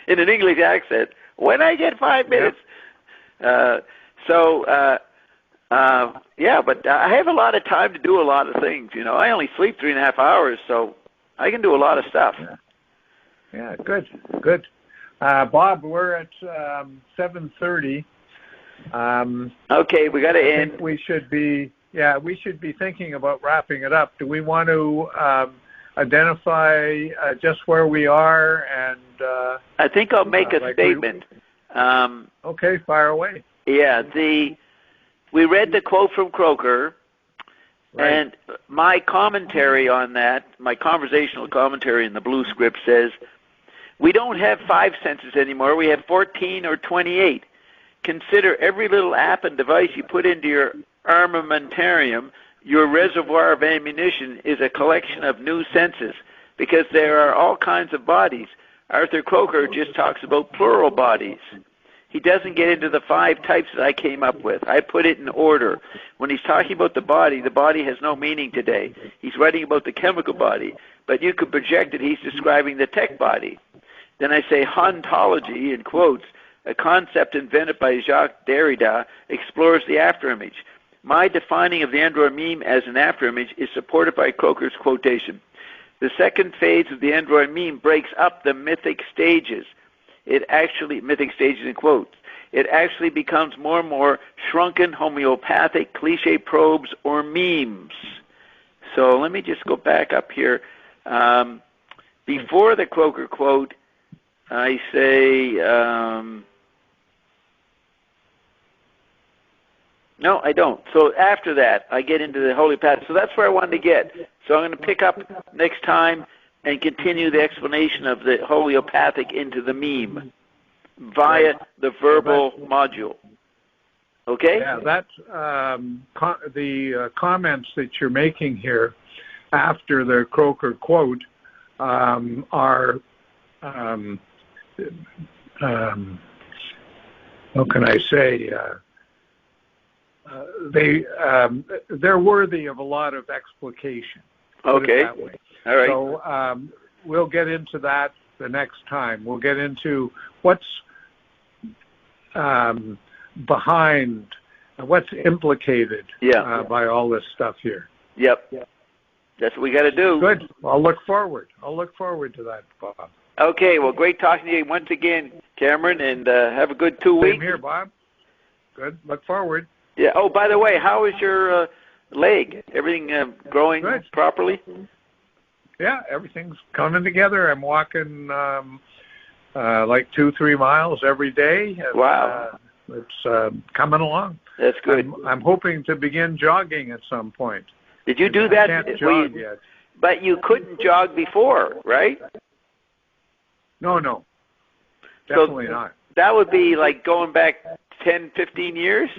Speaker 1: in an English accent, when I get 5 minutes. Yep. Yeah, but I have a lot of time to do a lot of things. You know, I only sleep 3.5 hours, so I can do a lot of stuff.
Speaker 2: Yeah, good. Bob, we're at 7:30.
Speaker 1: Okay, we got to end.
Speaker 2: Think we should be thinking about wrapping it up. Do we want to identify just where we are? And
Speaker 1: I think I'll make a statement.
Speaker 2: Okay, fire away.
Speaker 1: Yeah, we read the quote from Croker. Right. And my commentary on that, my conversational commentary in the blue script says, we don't have 5 senses anymore, we have 14 or 28. Consider every little app and device you put into your armamentarium, your reservoir of ammunition is a collection of new senses, because there are all kinds of bodies. Arthur Croker just talks about plural bodies. He doesn't get into the 5 types that I came up with. I put it in order. When he's talking about the body has no meaning today. He's writing about the chemical body, but you could project that he's describing the tech body. Then I say hauntology, in quotes, a concept invented by Jacques Derrida, explores the afterimage. My defining of the android meme as an afterimage is supported by Croker's quotation. The second phase of the android meme breaks up the mythic stages. Mythic stages in quotes. It actually becomes more and more shrunken, homeopathic, cliche probes or memes. So let me just go back up here. Before the Croker quote, I say, no, I don't. So after that, I get into the homeopathic. So that's where I wanted to get. So I'm going to pick up next time and continue the explanation of the homeopathic into the meme via the verbal module. Okay?
Speaker 2: Yeah, that's the comments that you're making here after the Croker quote are, how can I say, they're worthy of a lot of explication.
Speaker 1: Okay.
Speaker 2: That way.
Speaker 1: All right.
Speaker 2: So we'll get into that the next time. We'll get into what's behind, what's implicated by all this stuff here.
Speaker 1: Yep. That's what we got to do.
Speaker 2: Good. I'll look forward to that, Bob.
Speaker 1: Okay. Well, great talking to you once again, Cameron, and have a good 2 weeks.
Speaker 2: Same here, Bob. Good. Look forward.
Speaker 1: Yeah. Oh, by the way, how is your leg? Everything growing
Speaker 2: Good.
Speaker 1: properly?
Speaker 2: Yeah, everything's coming together. I'm walking like 2-3 miles every day. And,
Speaker 1: wow.
Speaker 2: It's coming along.
Speaker 1: That's good.
Speaker 2: I'm hoping to begin jogging at some point.
Speaker 1: Did you do that?
Speaker 2: I can't jog yet.
Speaker 1: But you couldn't jog before, right?
Speaker 2: No. Definitely not.
Speaker 1: That would be like going back 10, 15 years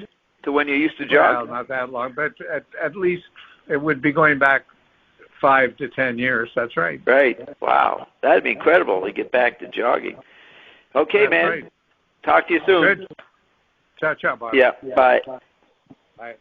Speaker 1: to when you used to jog?
Speaker 2: Well, not that long, but at least it would be going back 5 to 10 years. That's right.
Speaker 1: Right. Wow. That'd be incredible to get back to jogging. Okay,
Speaker 2: That's
Speaker 1: man.
Speaker 2: Right.
Speaker 1: Talk to you soon.
Speaker 2: Good. Ciao, Bob.
Speaker 1: Yeah. Bye.
Speaker 2: Bye.